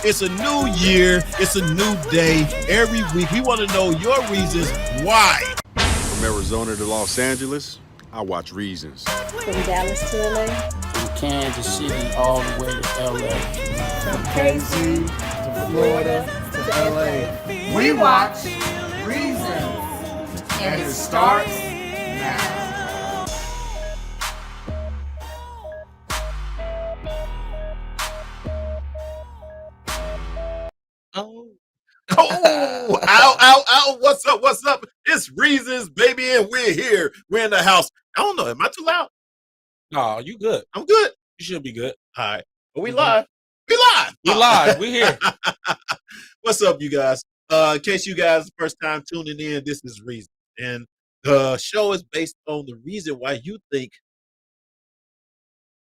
It's a new year. It's a new day. Every week, we want to know your reasons why. From Arizona to Los Angeles, I watch Reasons. From Dallas to LA. From Kansas City all the way to LA. From KC to Florida to LA. We watch Reasons. And it starts now. Oh, ow. What's up? It's Reasons, baby, and we're here. We're in the house. I don't know. Am I too loud? No, you good. I'm good. You should be good. All right. Are we live? We live. We live. We here. What's up, you guys? In case you guys first time tuning in, this is Reason. And the show is based on the reason why you think,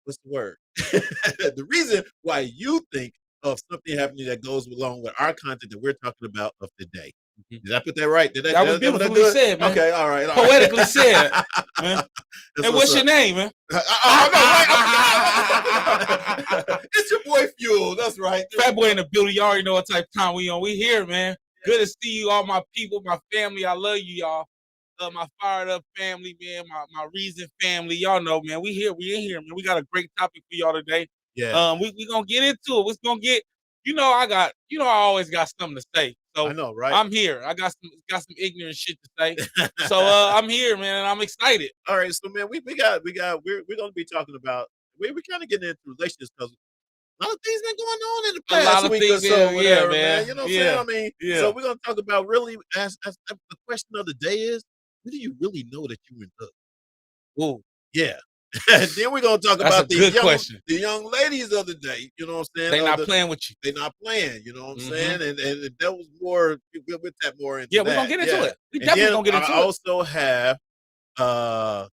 what's the word? The reason why you think of something happening that goes along with our content that we're talking about of today. Did I put that right? That was beautifully said, man. Okay, all right. Poetically said, man. And what's your name, man? It's your boy Fuel. That's right. Fat Boy in the building. You already know what type of time we on. We here, man. Good to see you, all my people, my family. I love you, y'all. My fired up family, man. My Reason family. Y'all know, man. We here. We in here, man. We got a great topic for y'all today. Yeah. We gonna get into it. What's gonna get? I always got something to say. So I know, right? I'm here. I got some ignorant shit to say. So I'm here, man, and I'm excited. All right, so man, we're gonna be talking about we're kind of getting into relationships because a lot of things been going on in the past week or so, whatever, man. You know what I'm saying? I mean, so we're gonna talk about really as the question of the day is, when do you really know that you're in love? Whoa. Yeah. And then we're gonna talk about the young ladies of the day. You know what I'm saying? They not playing with you. They not playing. You know what I'm saying? And that was more. We'll tap more into. Yeah, we're gonna get into it. We definitely gonna get into it. I also have a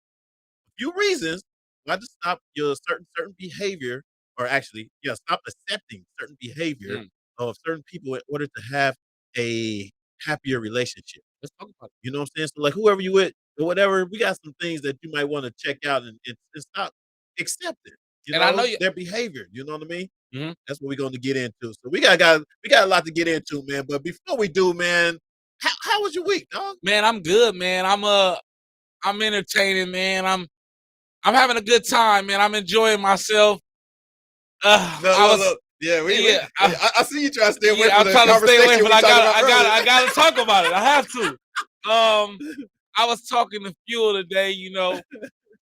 few reasons why to stop your certain behavior, or actually, stop accepting certain behavior of certain people in order to have a happier relationship. Let's talk about it. You know what I'm saying? So like whoever you with or whatever, we got some things that you might want to check out and stop accepting. I know their behavior. You know what I mean? Mm-hmm. That's what we're going to get into. So we got a lot to get into, man. But before we do, man, how was your week, dog? Man, I'm good, man. I'm entertaining, man. I'm having a good time, man. I'm enjoying myself. Look. I see you trying to stay away from the conversation. I'm trying to stay away, but I gotta talk about it. I have to. I was talking to Fuel today.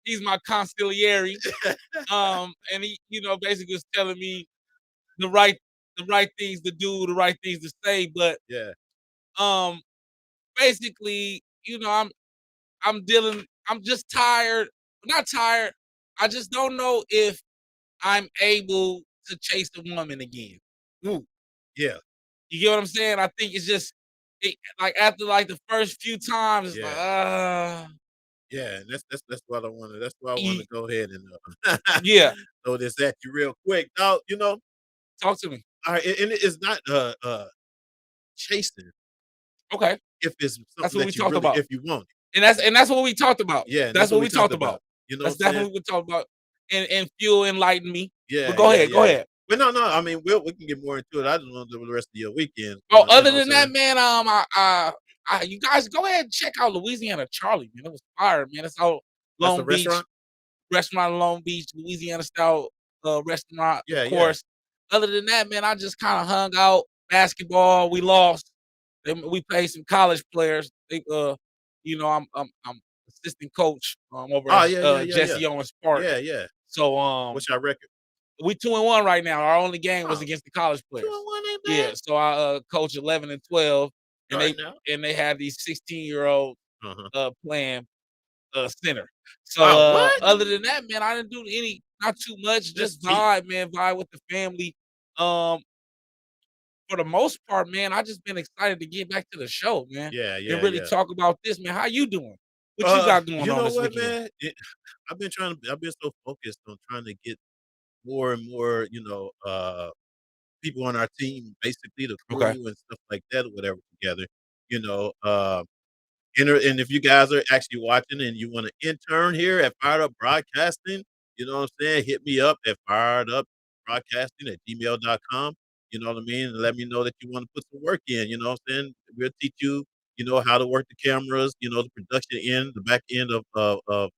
He's my consigliere, and he, basically was telling me the right things to do, the right things to say. But basically, I'm just tired. Not tired. I just don't know if I'm able to chase a woman again. Ooh. Yeah. You get what I'm saying? I think it's just after the first few times, it's yeah, and that's what I wanted. That's why I want to go ahead and throw this at you real quick. Now, talk to me. All right, and it's not chasing. Okay. If it's something that's what that we you talked really, about. If you want it. And that's what we talked about. Yeah, that's what we talked about. That's definitely what we talked about. And Fuel enlightened me. Yeah. But go ahead. But no. I mean, we can get more into it. I don't know the rest of your weekend. Other than that, man, you guys go ahead and check out Louisiana Charlie, man. It was fire, man. It's all Long Beach restaurant in Long Beach, Louisiana style restaurant. Yeah, of course. Other than that, man, I just kind of hung out. Basketball, we lost. We played some college players. I'm assistant coach over at Jesse Owens Park. Yeah. So what's your record? We 2-1 right now. Our only game was against the college players. 2-1 ain't bad. Yeah. So I coach 11 and 12, and they had these 16-year-olds playing center. So Wow, what? other than that, man, I didn't do not too much. Just vibe, man, vibe with the family. For the most part, man, I just been excited to get back to the show, man. Yeah, And yeah, really yeah. talk about this, man. How you doing? What you got going You on know this what, weekend? man? I've been so focused on trying to get more and more, people on our team, basically the crew Okay. and stuff like that or whatever together. You know, and if you guys are actually watching and you want to intern here at Fired Up Broadcasting, you know what I'm saying? Hit me up at firedupbroadcasting@gmail.com. You know what I mean? And let me know that you want to put some work in. You know what I'm saying? We'll teach you, how to work the cameras, the production end, the back end of the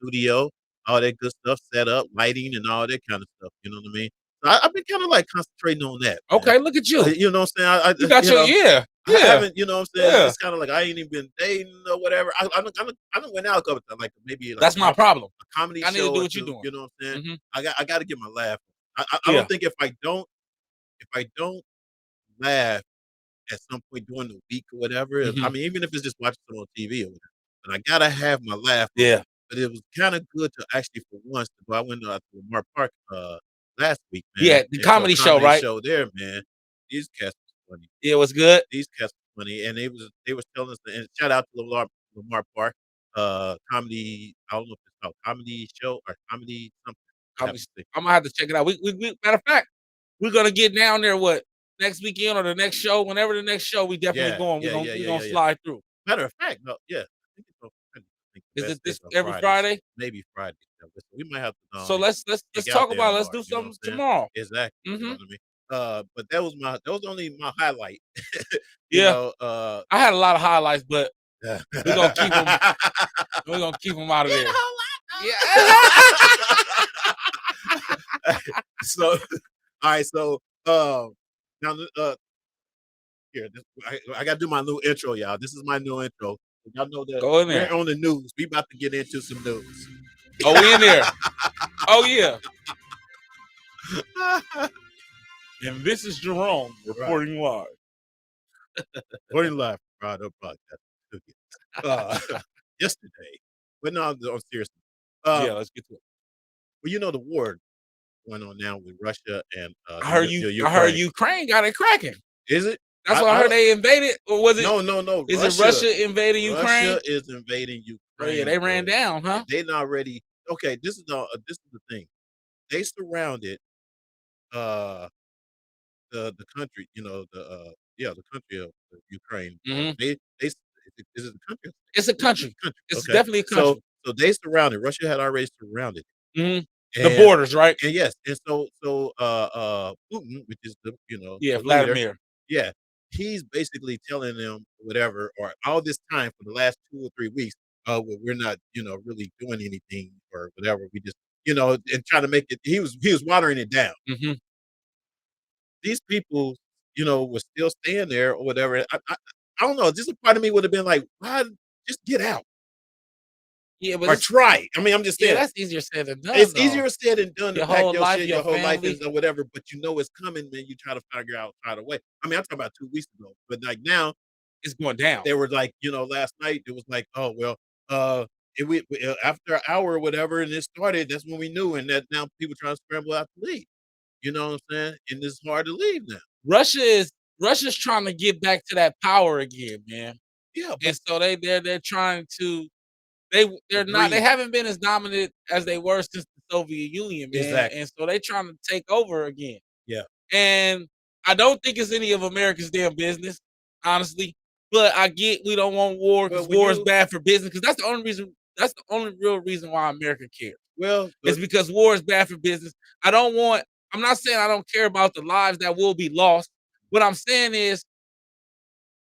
studio, all that good stuff, set up, lighting, and all that kind of stuff. You know what I mean? So I've been kind of like concentrating on that. Man. Okay, look at you. You know what I'm saying? You got your I haven't, you know what I'm saying? Yeah. It's kind of like I ain't even been dating or whatever. I done went out a couple times, like maybe like That's my problem. a comedy I need show to do or what you're two, doing. you know what I'm saying? Mhm. I got to get my laugh. I don't think if I don't laugh at some point during the week or whatever, I mean, even if it's just watching something on TV or whatever, but I gotta have my laugh. Yeah. But it was kind of good to actually for once to go. I went to Lamar Park last week, man. Yeah, the and to a comedy show, right? show there, man. These cats was funny. Yeah, it was good. These cats were funny, and they was telling us. And shout out to Lamar Park, comedy. I don't know if it's called comedy show or comedy something. I'm gonna have to check it out. We matter of fact, we're gonna get down there. What next weekend or the next show? Whenever the next show, we definitely going. We're gonna slide through. Matter of fact, no, yeah. Is it this every Friday? Maybe Friday. We might have to. So let's talk about it. Let's do something tomorrow. Exactly. You know what I mean? But that was only my highlight. Yeah. I had a lot of highlights, but we're gonna keep them. We're gonna keep them out of there. Yeah. So, all right. So, now, here, I got to do my new intro, y'all. This is my new intro. Y'all know that Go in there. we're on the news. We about to get into some news. Oh, we in there. Oh, yeah. And this is Jerome reporting live. Reporting live from the podcast. Yesterday, but no, I'm serious. Yeah, let's get to it. Well, you know the war going on now with Russia and I heard Ukraine got it cracking. Is it? That's why I heard they invaded, or was it? No. Is it Russia invading Ukraine? Russia is invading Ukraine. Oh, yeah, they ran down, huh? They not ready. Okay, this is the thing. They surrounded the country. The country of Ukraine. They is it a country? It's a country. It's okay. Definitely a country. So they surrounded. Russia had already surrounded. The borders, right? And yes, and so Putin, which is the Vladimir. Leader, yeah, he's basically telling them whatever, or all this time for the last 2 or 3 weeks, we're not, really doing anything or whatever. We just, and trying to make it. He was watering it down. These people, were still staying there or whatever. I don't know. Just a part of me would have been like, why just get out? Yeah, but or try. I mean, I'm just saying. Yeah, that's easier said than done. It's easier said than done Your to pack whole your life, shit, your your whole life family. is or whatever, but you know it's coming, man. You try to figure out the way. I mean, I'm talking about 2 weeks ago, but like now It's going down. they were like, last night it was like, oh well, after an hour or whatever, and it started. That's when we knew, and that now people trying to scramble out to leave. You know what I'm saying? And it's hard to leave now. Russia's trying to get back to that power again, man. Yeah, And so they're trying to. They're not. They haven't been as dominant as they were since the Soviet Union, man. Exactly. And so they're trying to take over again. Yeah. And I don't think it's any of America's damn business, honestly. But I get we don't want war because war is bad for business. Because that's the only reason. That's the only real reason why America cares. Well, it's because war is bad for business. I'm not saying I don't care about the lives that will be lost. What I'm saying is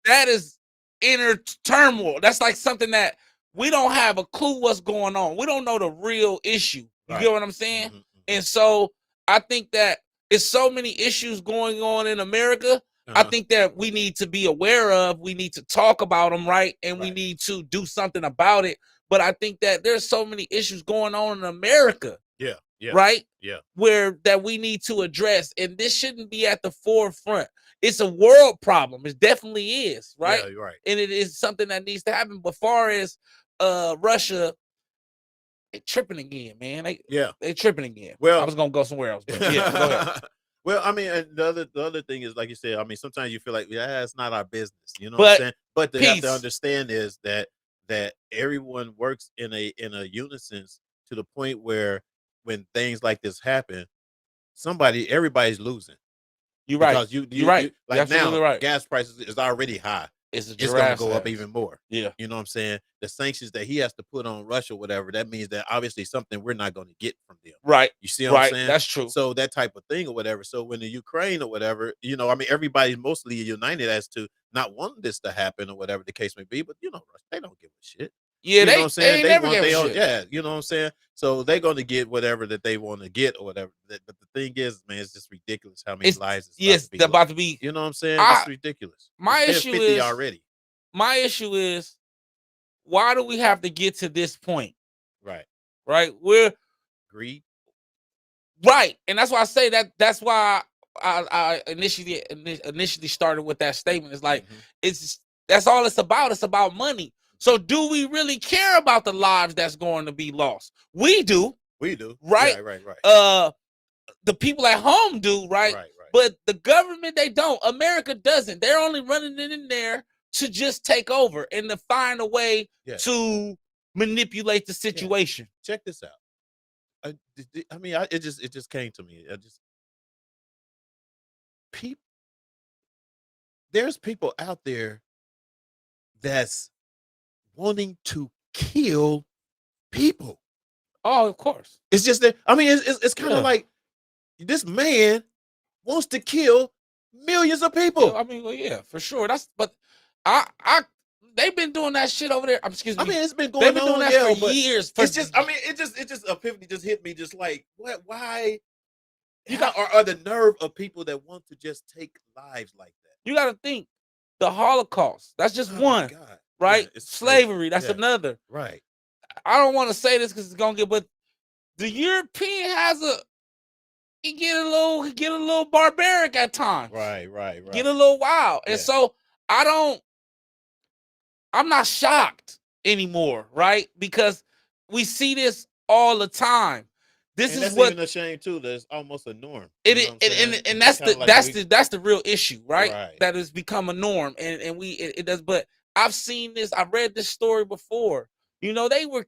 that is inner turmoil. That's like something that we don't have a clue what's going on. We don't know the real issue. You get what I'm saying? And so I think that it's so many issues going on in America. I think that we need to be aware of. We need to talk about them, right? And we need to do something about it. But I think that there's so many issues going on in America. Yeah. Right? Yeah. Where that we need to address. And this shouldn't be at the forefront. it's a world problem. It definitely is, right? Yeah, you're right. And it is something that needs to happen. But far as Russia, they tripping again, man. They tripping again. Well, I was gonna go somewhere else, but yeah, go ahead. Well, I mean, and the other thing is, like you said, I mean, sometimes you feel like, yeah, it's not our business. You know what I'm saying? But they have to understand is that everyone works in a unison to the point where when things like this happen, everybody's losing. You're right. Because you're right. Like you're now, right. gas prices is already high. It's going to go up even more. Yeah. You know what I'm saying? The sanctions that he has to put on Russia, whatever, that means that obviously something we're not going to get from them. Right. You see what I'm saying? That's true. So that type of thing or whatever. So when the Ukraine or whatever, you know, I mean, everybody's mostly united as to not wanting this to happen or whatever the case may be. But, you know, they don't give a shit. Yeah, you know what I'm saying? They never give a shit. Yeah, you know what I'm saying? So they're going to get whatever that they want to get or whatever. But the thing is, man, it's just ridiculous how many lives it's about to be. You know what I'm saying? It's ridiculous. My it's issue 50 is already. My issue is, why do we have to get to this point? Right. Right. We're greed. Right. And that's why I say that. That's why I initially started with that statement. It's like, that's all it's about. It's about money. So do we really care about the lives that's going to be lost? We do. We do. Right. Yeah, right. The people at home do. Right. But the government, they don't. America doesn't. They're only running it in there to just take over and to find a way to manipulate the situation. Yeah. Check this out. I mean, it just came to me. There's people out there that's wanting to kill people. Oh, of course. It's just that. I mean, it's kind of like this man wants to kill millions of people. Yeah, I mean, well, yeah, for sure. But they've been doing that shit over there. Excuse me. I mean, it's been going on. They've been doing that for years. It's just, I mean, it just epiphany just hit me. Just like, what? Why? You got are the nerve of people that want to just take lives like that. You got to think the Holocaust. That's just one, right? Yeah, slavery. That's another. Right. I don't want to say this because it's gonna get, but the European he get a little barbaric at times. Right. Get a little wild. And so I'm not shocked anymore, right? Because we see this all the time. That's even a shame too. That's almost a norm. And that's the real issue, right? That has become a norm. And it does, but I've seen this, I've read this story before. You know, they were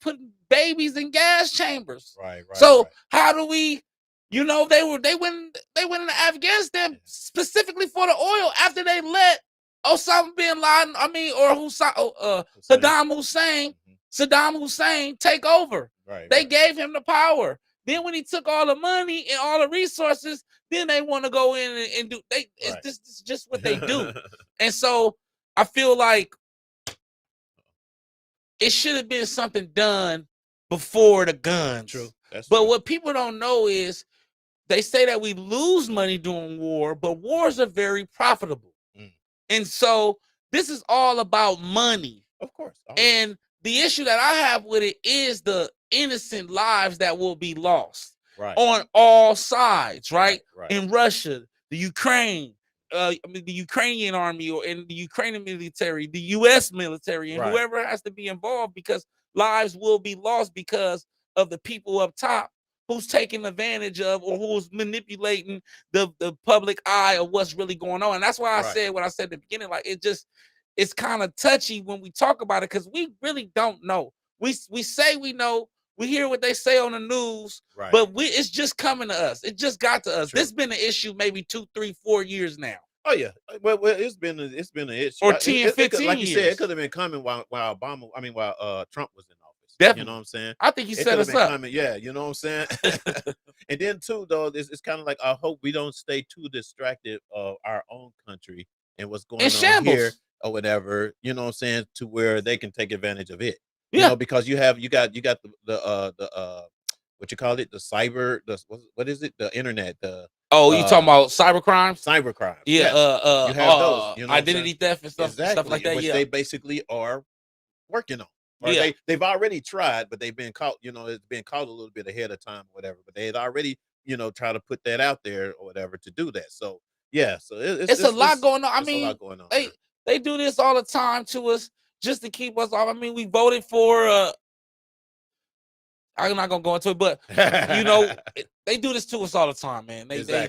putting babies in gas chambers. Right. So how do we, you know, they went into Afghanistan specifically for the oil after they let Osama bin Laden, Saddam Hussein take over. They gave him the power. Then when he took all the money and all the resources, then they want to go in and do. It's just what they do. And so I feel like it should have been something done before the guns. True. But what people don't know is they say that we lose money during war, but wars are very profitable. And so this is all about money. Of course. And the issue that I have with it is the innocent lives that will be lost on all sides, right? In Russia, the Ukraine, the Ukrainian army, or in the Ukrainian military, the U.S. military, and whoever has to be involved, because lives will be lost because of the people up top who's taking advantage of or who's manipulating the public eye of what's really going on. And that's why I said what I said at the beginning, like it's kind of touchy when we talk about it, because we really don't know. We say we know, we hear what they say on the news, but it's just coming to us. It just got to us. This has been an issue maybe 2, 3, 4 years now. Oh yeah, well, it's been an issue. Or 10, 15 like years. You said, it could have been coming while Trump was in office. Definitely. You know what I'm saying? I think he set us up. Yeah, you know what I'm saying? And then too, though, it's kind of like, I hope we don't stay too distracted of our own country and what's going on here or whatever, you know what I'm saying, to where they can take advantage of it. You know, because you got the what you call it, the cyber, what is it, the internet, you talking about cyber crimes? Cyber crimes. Yeah, you have those, you know, identity theft and stuff like that. Which they basically are working on. Or they've already tried, but they've been caught, you know, it's been caught a little bit ahead of time or whatever. But they had already, you know, tried to put that out there or whatever to do that. So Yeah, so it's a lot going on. I it's a mean, lot going on. they do this all the time to us just to keep us off. I mean, we voted for I'm not gonna go into it, but you know, they do this to us all the time, man. They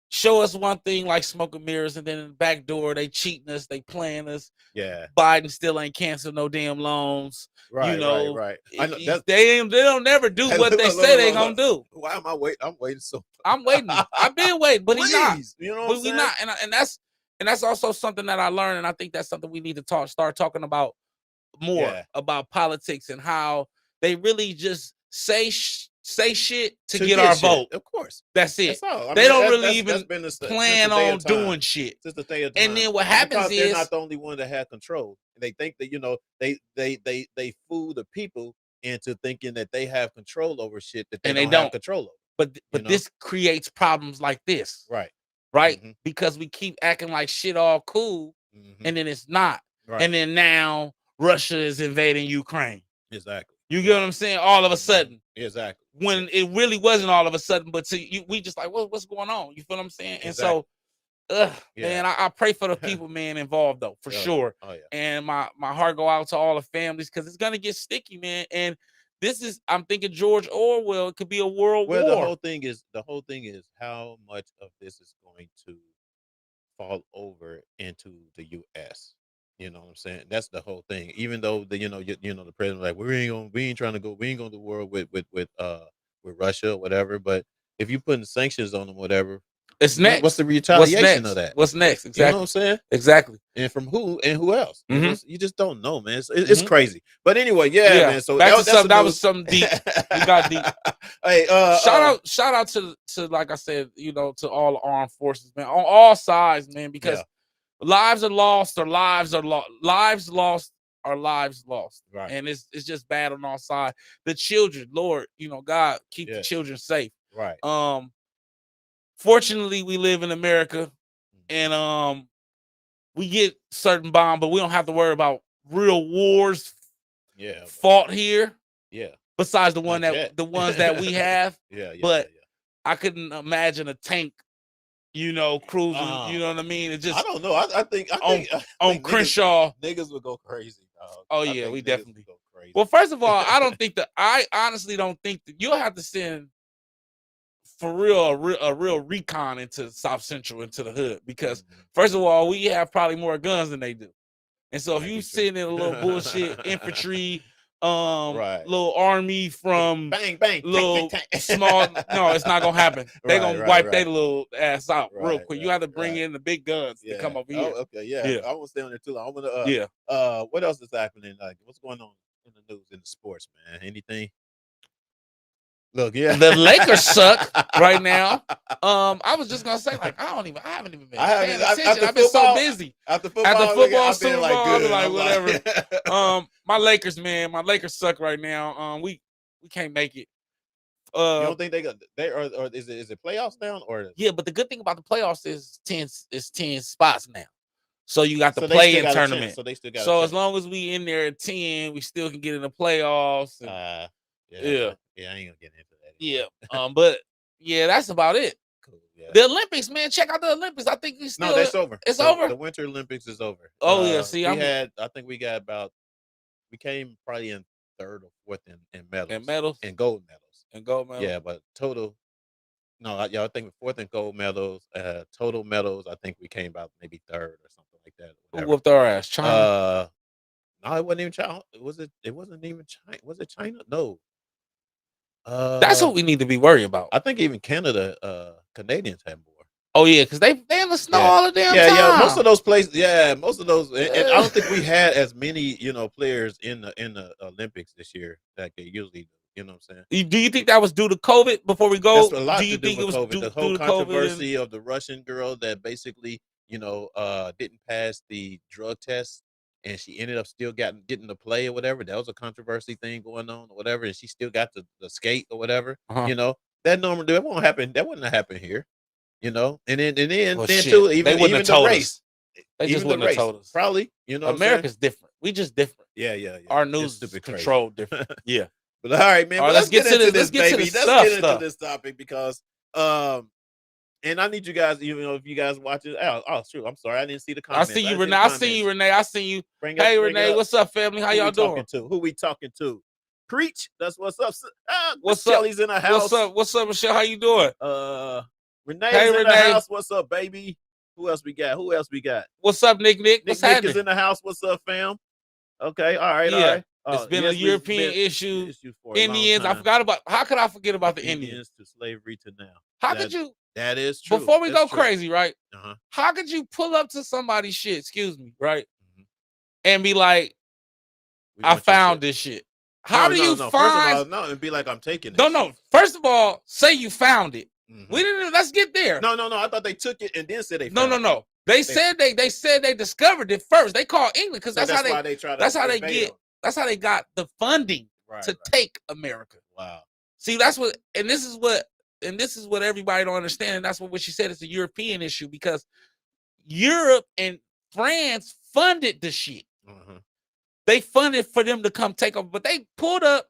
show us one thing like smoke and mirrors, and then in the back door they cheating us, they playing us. Yeah, Biden still ain't canceled no damn loans. Right, you know, right. I know they don't never do what they say they gonna do. Why am I waiting? I'm waiting so. I'm waiting. I've been waiting, but he's not. You know what I'm saying? Not, and that's also something that I learned, and I think that's something we need to start talking about more about politics and how they really just say shit to get our vote. Of course, that's it. That's all. They don't really even plan on doing shit. Since the day of time. And then what happens is they're not the only one that have control. They think that they fool the people into thinking that they have control over shit that they don't have control over. But this creates problems like this, right? Mm-hmm. Because we keep acting like shit all cool, and then it's not. Right. And then now Russia is invading Ukraine. Exactly. You get what I'm saying? All of a sudden. Exactly. When it really wasn't all of a sudden, but we just like, what's going on? You feel what I'm saying? Exactly. And so, man, I pray for the people, man, involved though, for sure. Oh, yeah. And my heart go out to all the families because it's gonna get sticky, man. And I'm thinking George Orwell, it could be a world war. The whole thing is how much of this is going to fall over into the U.S. You know what I'm saying? That's the whole thing. Even though the president was like, we ain't trying to go to war with Russia or whatever. But if you putting sanctions on them, whatever, it's next. What's the retaliation of that? What's next? Exactly. You know what I'm saying? Exactly. And from who and who else? Mm-hmm. You just don't know, man. It's crazy. But anyway, man. So that was something deep. We got deep. Hey, shout out to like I said, to all the armed forces, man, on all sides, man, because lives are lost or lives are lost. Lives lost are lives lost. Right. And it's just bad on all sides. The children, Lord, God keep the children safe. Right. Fortunately, we live in America, and we get certain bombs, but we don't have to worry about real wars fought here. Yeah. Besides the ones that we have. But I couldn't imagine a tank, cruising. You know what I mean? It just I don't know. I think on Crenshaw, niggas would go crazy, dog. Oh yeah, we definitely go crazy. Well, first of all, I honestly don't think that you'll have to send for real a real recon into South Central, into the hood, because first of all, we have probably more guns than they do. And so if you send in a little bullshit infantry, little army from bang, little small, no, it's not gonna happen. They're gonna wipe their little ass out real quick. You have to bring in the big guns to come over here. Oh, okay, I won't stay on there too long. I wanna what else is happening? Like, what's going on in the news, in the sports, man? Anything? Look, the Lakers suck right now. I was just gonna say, like, I haven't even been paying attention. I've been so busy. After football, Super Bowl, I've been like, whatever. My Lakers suck right now. We can't make it. You don't think they are, or is it playoffs now? Or yeah, but the good thing about the playoffs is 10 spots now. So you got the play-in tournament. So they still got. So as long as we in there at 10, we still can get in the playoffs. And, yeah, I ain't gonna get into that. Yeah, but yeah, that's about it. Cool. Yeah. The Olympics, man, check out the Olympics. I think we still. No, that's over. It's over. The Winter Olympics is over. Oh yeah, see, I think we got we came probably in third or fourth in medals. And gold medals. Yeah, but total. No, I think fourth in gold medals. Total medals, I think we came about maybe third or something like that. Who whooped our ass? China. No, it wasn't even China. It wasn't even China. Was it China? No. That's what we need to be worried about. I think even Canadians have more. Oh yeah, because they in the snow all the damn time. Yeah. Most of those places, and I don't think we had as many, players in the Olympics this year that they usually do. You know what I'm saying? Do you think that was due to COVID? Before we go, do you think it was COVID? The whole controversy of the Russian girl that basically, didn't pass the drug test, and she ended up still getting to play or whatever. That was a controversy thing going on or whatever, and she still got the skate or whatever. That won't happen. That wouldn't happen here. And then too, even the race. They just wouldn't have told us. Probably, America's different. We just different. Yeah. Our news is controlled different. Yeah. But all right, man. Let's get into this, baby. Let's get into this topic because And I need you guys, if you guys watch it. Oh, true. I'm sorry, I didn't see the comments. I see you, Renee. I see you, Renee. I see you. Hey, Renee, what's up, family? How y'all doing? Who we talking to? Preach. That's what's up. What's up? Kelly's in the house. What's up, Michelle? How you doing? Renee's in the house. What's up, baby? Who else we got? What's up, Nick? What's happening? Nick is in the house. What's up, fam? Okay, all right, yeah. all right. It's been a European issue for Indians. I forgot about. How could I forget about the Indians? To slavery to now. How could you? That is true. Before we go crazy, right? How could you pull up to somebody's shit? Excuse me, right? And be like, "I found this shit." How do you find? First of all, no, and be like, "I'm taking it." No. First of all, say you found it. We didn't. Let's get there. No. I thought they took it and then said they. No. They said they discovered it first. They called England because that's how they try. That's how they get. That's how they got the funding to take America. Wow. See, that's what, and this is what everybody don't understand. And that's what she said. It's a European issue because Europe and France funded the shit. They funded for them to come take over, but they pulled up,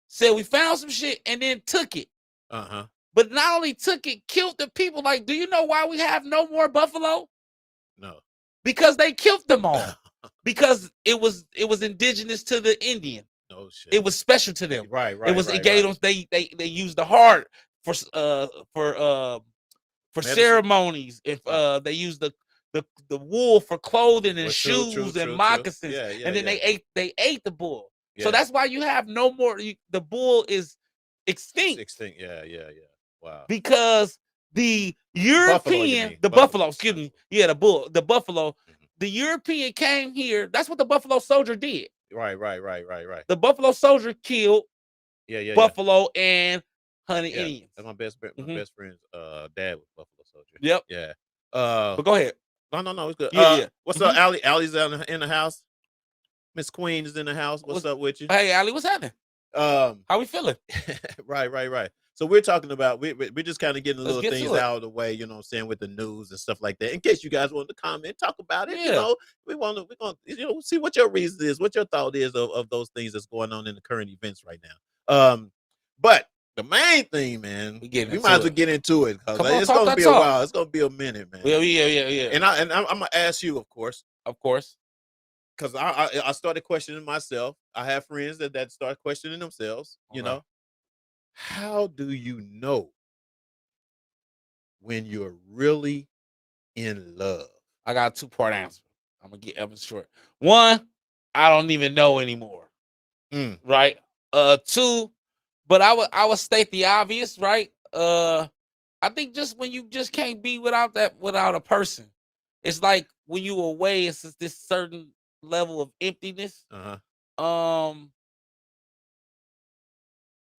said we found some shit, and then took it. But not only took it, killed the people. Like, do you know why we have no more buffalo? No. Because they killed them all. Because it was indigenous to the Indian. No shit. It was special to them. Right. It gave them. They used the heart for ceremonies. If they used the wool for clothing and shoes and moccasins, and then they ate the bull. So that's why you have no more. The bull is extinct. Yeah. Wow. Because the European, buffalo, excuse me. Yeah, the buffalo. The European came here. That's what the Buffalo Soldier did. Right. The Buffalo Soldier killed buffalo and hunted Indians. That's my best friend's dad was Buffalo Soldier. Yep. Yeah. But go ahead. No, it's good. Yeah. What's up, Allie? Allie's in the house. Miss Queen is in the house. What's up with you? Hey, Allie, what's happening? How we feeling? Right. So we're talking about we're just kind of getting little things out of the way, you know what I'm saying, with the news and stuff like that. In case you guys want to comment, talk about it. Yeah. We're gonna see what your reason is, what your thought is of those things that's going on in the current events right now. But the main thing, man, we might as well get into it because it's gonna be a while. It's gonna be a minute, man. Yeah. And I'm gonna ask you, of course, because I started questioning myself. I have friends that start questioning themselves. You know, how do you know when you're really in love? I got a 2-part answer. I'm gonna get Evan short. One, I don't even know anymore. Right. 2, but I would state the obvious, right? I think just when you just can't be without a person, it's like when you away, it's just this certain level of emptiness.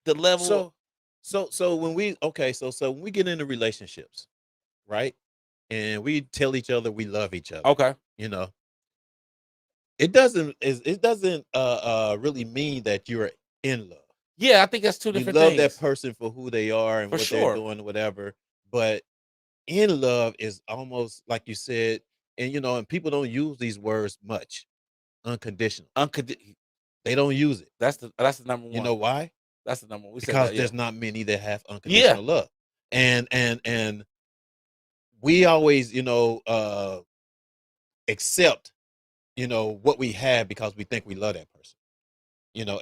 The level. So when we when we get into relationships, right, and we tell each other we love each other, you know, it doesn't really mean that you're in love. Yeah, I think that's two different things. You love that person for who they are and what they're doing, whatever. But in love is almost like you said, and and people don't use these words much. Unconditional. They don't use it. That's the number one. You know why? That's the number one. Because there's not many that have unconditional love. And we always, accept, what we have because we think we love that person.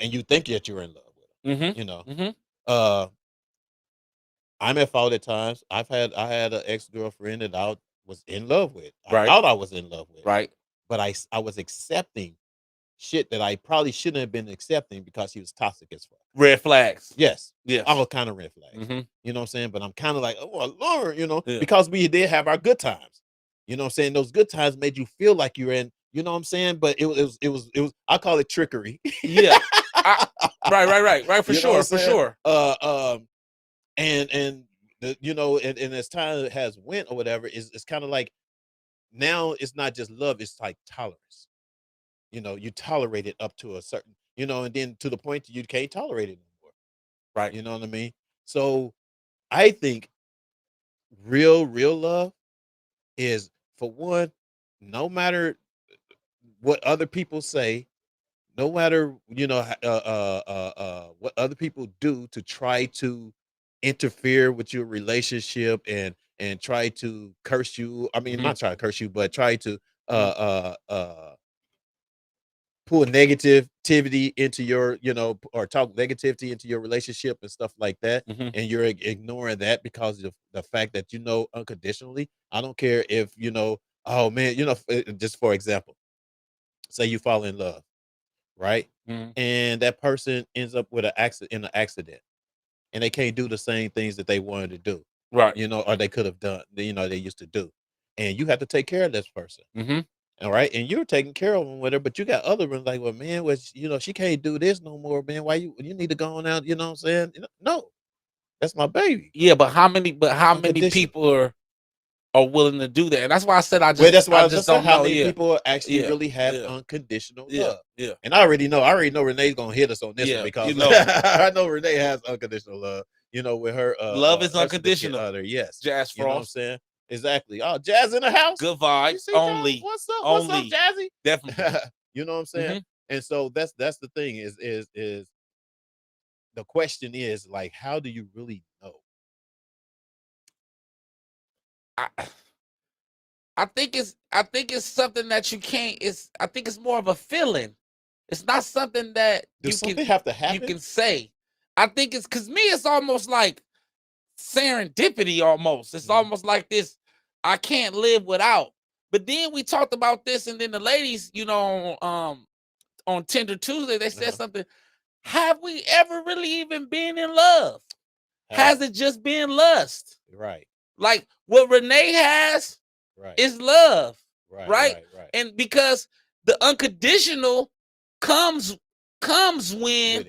And you think that you're in love with them. I'm at fault at times. I had an ex-girlfriend that I was in love with. I thought I was in love with. Right. But I was accepting shit that I probably shouldn't have been accepting because he was toxic as fuck. Red flags. Yes. All kind of red flags. You know what I'm saying? But I'm kind of like, oh Lord, because we did have our good times. You know what I'm saying? Those good times made you feel like you're in, you know what I'm saying? But it was I call it trickery. Yeah. Right. For sure. And as time has went or whatever, it's kind of like now it's not just love, it's like tolerance. You tolerate it up to a certain, and then to the point that you can't tolerate it anymore. Right. You know what I mean? So I think real love is, for one, no matter what other people say, no matter, what other people do to try to interfere with your relationship and and try to curse you. I mean, not try to curse you, but try to pull negativity into your, or talk negativity into your relationship and stuff like that, and you're ignoring that because of the fact that unconditionally. I don't care if oh man, just for example, say you fall in love, right? And that person ends up with an accident, and they can't do the same things that they wanted to do, right? Or they could have done, they used to do, and you have to take care of this person. All right, and you're taking care of them with her, but you got other ones like, well, man, she can't do this no more, man. Why you need to go on out? You know what I'm saying? No, that's my baby. Yeah, but how many people are willing to do that? And that's why I said I That's why I just don't don't know how know. many Yeah. people actually Yeah. really have Yeah. unconditional Yeah. love. Yeah. And I already know Renee's gonna hit us on this one because I know Renee has unconditional love. With her love is her unconditional. other, yes, Jazz Frost. You know what I'm saying? Exactly. Oh, Jazz in the house. Good vibes only. Jazz? What's up? What's up, Jazzy? Definitely. You know what I'm saying? And so that's the thing is the question is, like, how do you really know? I think it's something that you can't. I think it's more of a feeling. It's not something that have to happen? You can say. I think it's because me, it's almost like serendipity. Almost, it's almost like this. I can't live without. But then we talked about this, and then the ladies, on Tender Tuesday, they said something. Have we ever really even been in love? Has it just been lust? Right. Like what Renee has is love. Right. And because the unconditional comes when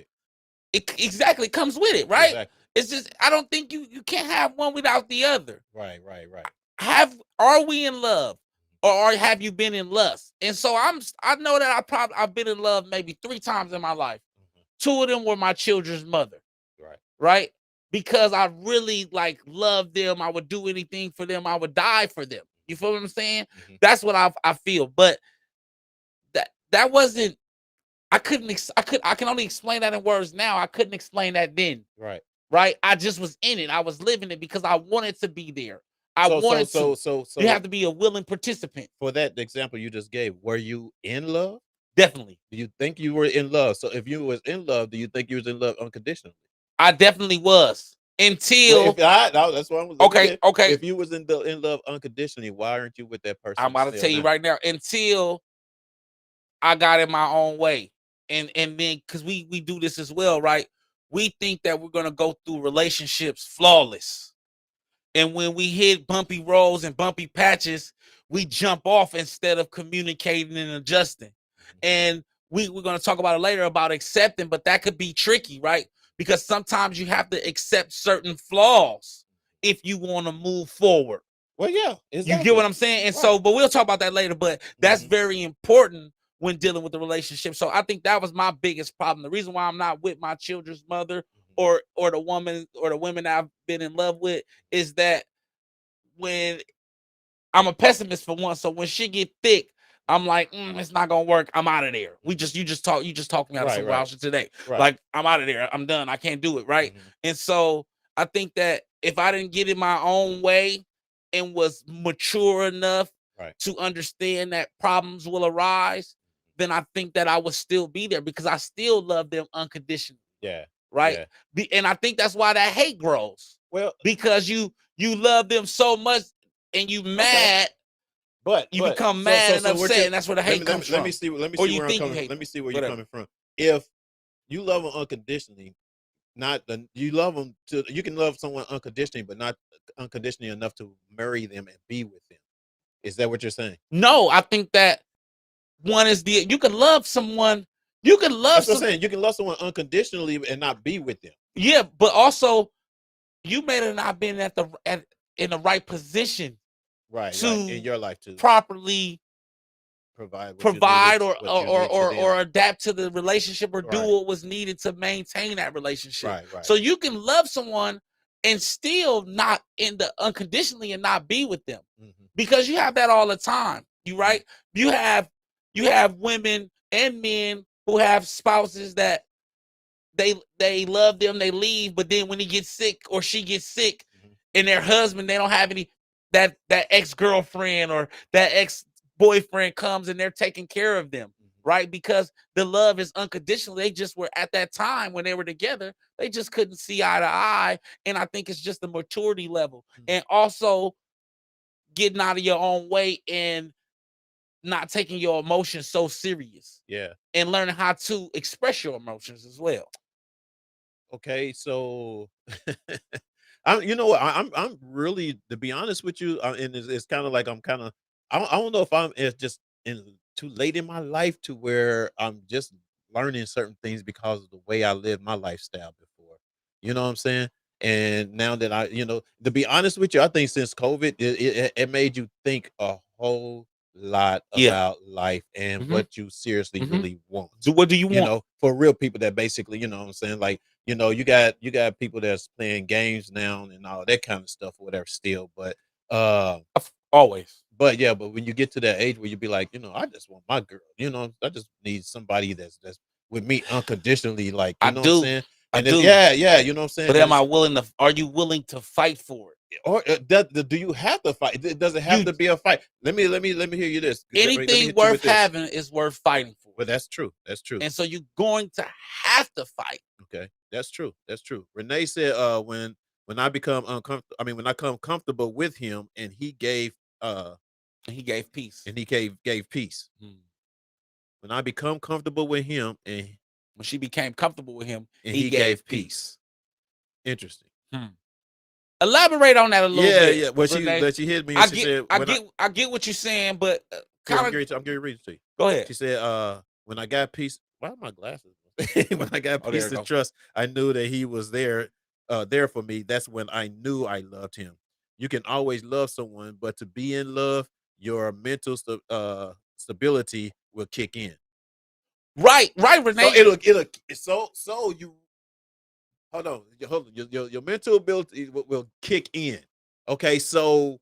it exactly comes with it, right? Exactly. It's just I don't think you can't have one without the other. Right. Are we in love? Or have you been in lust? And so I know that I've been in love maybe 3 times in my life. 2 of them were my children's mother. Right? Because I really love them. I would do anything for them. I would die for them. You feel what I'm saying? That's what I feel. But that wasn't. I can only explain that in words now. I couldn't explain that then. Right. I just was in it. I was living it because I wanted to be there. So you have to be a willing participant. For that example you just gave, were you in love? Definitely. Do you think you were in love? So if you was in love, do you think you was in love unconditionally? I definitely was until that's what I'm looking okay. at. Okay. If you was in love unconditionally, why aren't you with that person? I'm about to tell you right now. Until I got in my own way, and then because we do this as well, right? We think that we're gonna go through relationships flawless, and when we hit bumpy roads and bumpy patches, we jump off instead of communicating and adjusting. And we're gonna talk about it later about accepting, but that could be tricky, right? Because sometimes you have to accept certain flaws if you want to move forward. Well, yeah, exactly. You get what I'm saying? And so, but we'll talk about that later. But that's very important when dealing with the relationship. So I think that was my biggest problem. The reason why I'm not with my children's mother or the woman or the women I've been in love with is that when I'm a pessimist for one. So when shit get thick, I'm like, it's not gonna work. I'm out of there. You just talked me out of some wild shit today. Like, I'm out of there. I'm done. I can't do it. Right. And so I think that if I didn't get in my own way and was mature enough to understand that problems will arise, then I think that I would still be there because I still love them unconditionally. Yeah. Right. Yeah. And I think that's why that hate grows. Well, because you love them so much and you mad. But you become mad and upset, and that's where the hate comes from. Let me see where you're coming from. If you love them unconditionally, you love them you can love someone unconditionally, but not unconditionally enough to marry them and be with them. Is that what you're saying? No, I think that one is you can love someone. You can love. That's what I'm saying. You can love someone unconditionally and not be with them. Yeah, but also you may have not been in the right position. Right, in your life to properly provide or adapt to the relationship or do what was needed to maintain that relationship. Right. So you can love someone and still not in the unconditionally and not be with them because you have that all the time. You have women and men who have spouses that they love them, they leave, but then when he gets sick or she gets sick and their husband, they don't have any. that ex-girlfriend or that ex-boyfriend comes and they're taking care of them, right? Because the love is unconditional. They just were at that time when they were together, they just couldn't see eye to eye. And I think it's just the maturity level. And also getting out of your own way and not taking your emotions so serious. Yeah. And learning how to express your emotions as well. Okay, so you know what? I'm really, to be honest with you, and it's kind of like I'm kind of, I don't know if it's just too late in my life to where I'm just learning certain things because of the way I lived my lifestyle before. You know what I'm saying? And now that to be honest with you, I think since COVID, it made you think a whole lot about life and what you seriously really want. So what do you want? You know, for real people that basically, you know what I'm saying? Like, you got people that's playing games now and all that kind of stuff or whatever still, but always. But yeah, but when you get to that age where you be like, I just want my girl, I just need somebody that's with me unconditionally, like, you know what I'm saying? And yeah, you know what I'm saying? But are you willing to fight for it? Or do you have to fight? Does it have to be a fight? Let me hear you this. Anything worth having is worth fighting for. Well, that's true. That's true. And so you're going to have to fight. Okay, that's true. That's true. Renee said, when I become uncomfortable, when I come comfortable with him, and he gave peace. And he gave peace. When I become comfortable with him, and when she became comfortable with him, and he gave peace. Interesting. Elaborate on that a little bit. Yeah. Well, she hit me. I get what you're saying, but I'm getting ready to see. Go ahead. She said, when I got peace. Why are my glasses? When I got peace and trust, I knew that he was there for me. That's when I knew I loved him. You can always love someone, but to be in love, your mental stability will kick in. Right, Renee. So you hold on. Your mental ability will kick in. Okay, so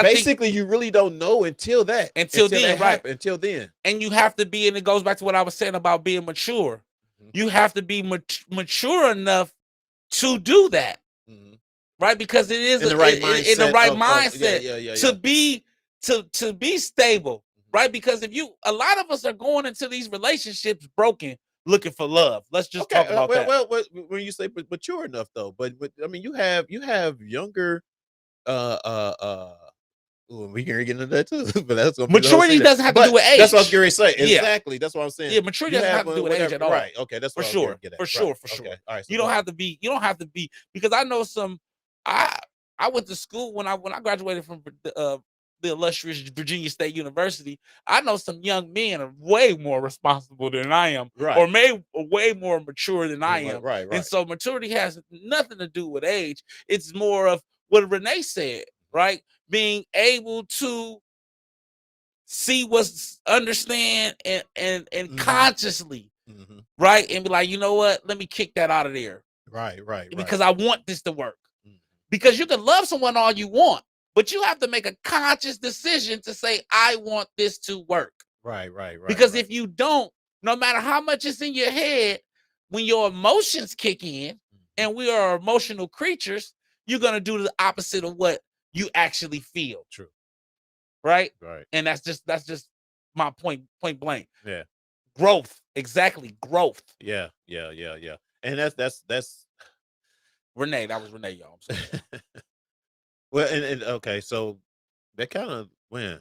basically you really don't know until then, right? Until then, and you have to be, and it goes back to what I was saying about being mature. You have to be mature enough to do that, right? Because it is in the right mindset, to be stable, right? Because a lot of us are going into these relationships broken, looking for love. Let's just talk about that. Well, when you say mature enough, though, but you have younger, we can get into that too, but that's maturity doesn't have to do with age. That's what I was going to say. Exactly, that's what I'm saying. Yeah, maturity doesn't have to do with age at all. Right? Okay, that's for sure. For sure. Okay. All right. So you don't have to be. You don't have to be, because I know some. I went to school when I graduated from the illustrious Virginia State University. I know some young men are way more responsible than I am, or way more mature than I am. Right. And so maturity has nothing to do with age. It's more of what Renee said, right? Being able to see understand and consciously, right? And be like, you know what? Let me kick that out of there. Right. Because I want this to work. Because you can love someone all you want, but you have to make a conscious decision to say, I want this to work. Right. Because if you don't, no matter how much is in your head, when your emotions kick in, and we are emotional creatures, you're going to do the opposite of what you actually feel. True. Right. And that's just my point blank. Yeah. Growth. Exactly. Growth. Yeah. And that's Renee. That was Renee, y'all. I'm sorry. Well, and okay, so that kind of man.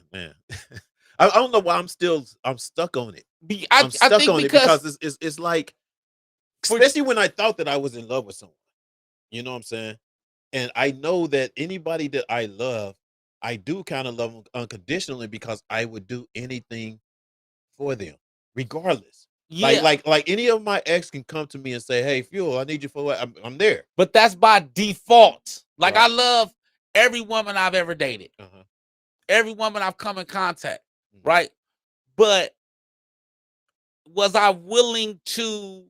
I don't know why I'm stuck on it. I'm stuck on it because it's like, especially when I thought that I was in love with someone. You know what I'm saying? And I know that anybody that I love, I do kind of love them unconditionally, because I would do anything for them, regardless. Yeah. Like any of my ex can come to me and say, "Hey, Fuel, I need you for what?" I'm there. But that's by default. Like, I love every woman I've ever dated, every woman I've come in contact, right? But was I willing to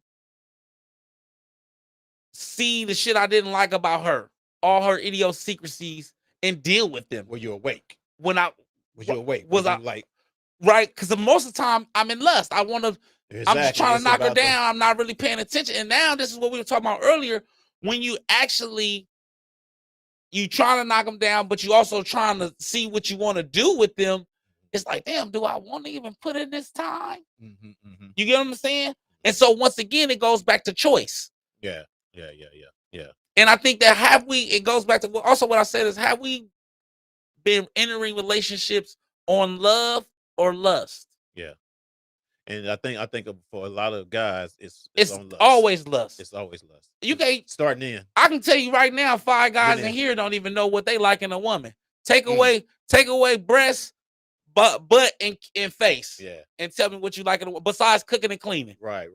see the shit I didn't like about her, all her idiosyncrasies, and deal with them? Were you awake? Was you awake? Was I like, right? Because most of the time I'm in lust. I want to. I'm just trying to knock her down. I'm not really paying attention. And now this is what we were talking about earlier. When you actually you trying to knock them down, but you also trying to see what you want to do with them. It's like, damn, do I want to even put in this time? You get what I'm saying? And so once again, it goes back to choice. Yeah. And I think that it goes back to also what I said is, have we been entering relationships on love or lust? Yeah. And I think for a lot of guys, it's on lust. Always lust. It's always lust. You can't starting in. I can tell you right now, 5 guys in here don't even know what they like in a woman. Take away breasts, butt and face. Yeah. And tell me what you like in a woman besides cooking and cleaning. Right.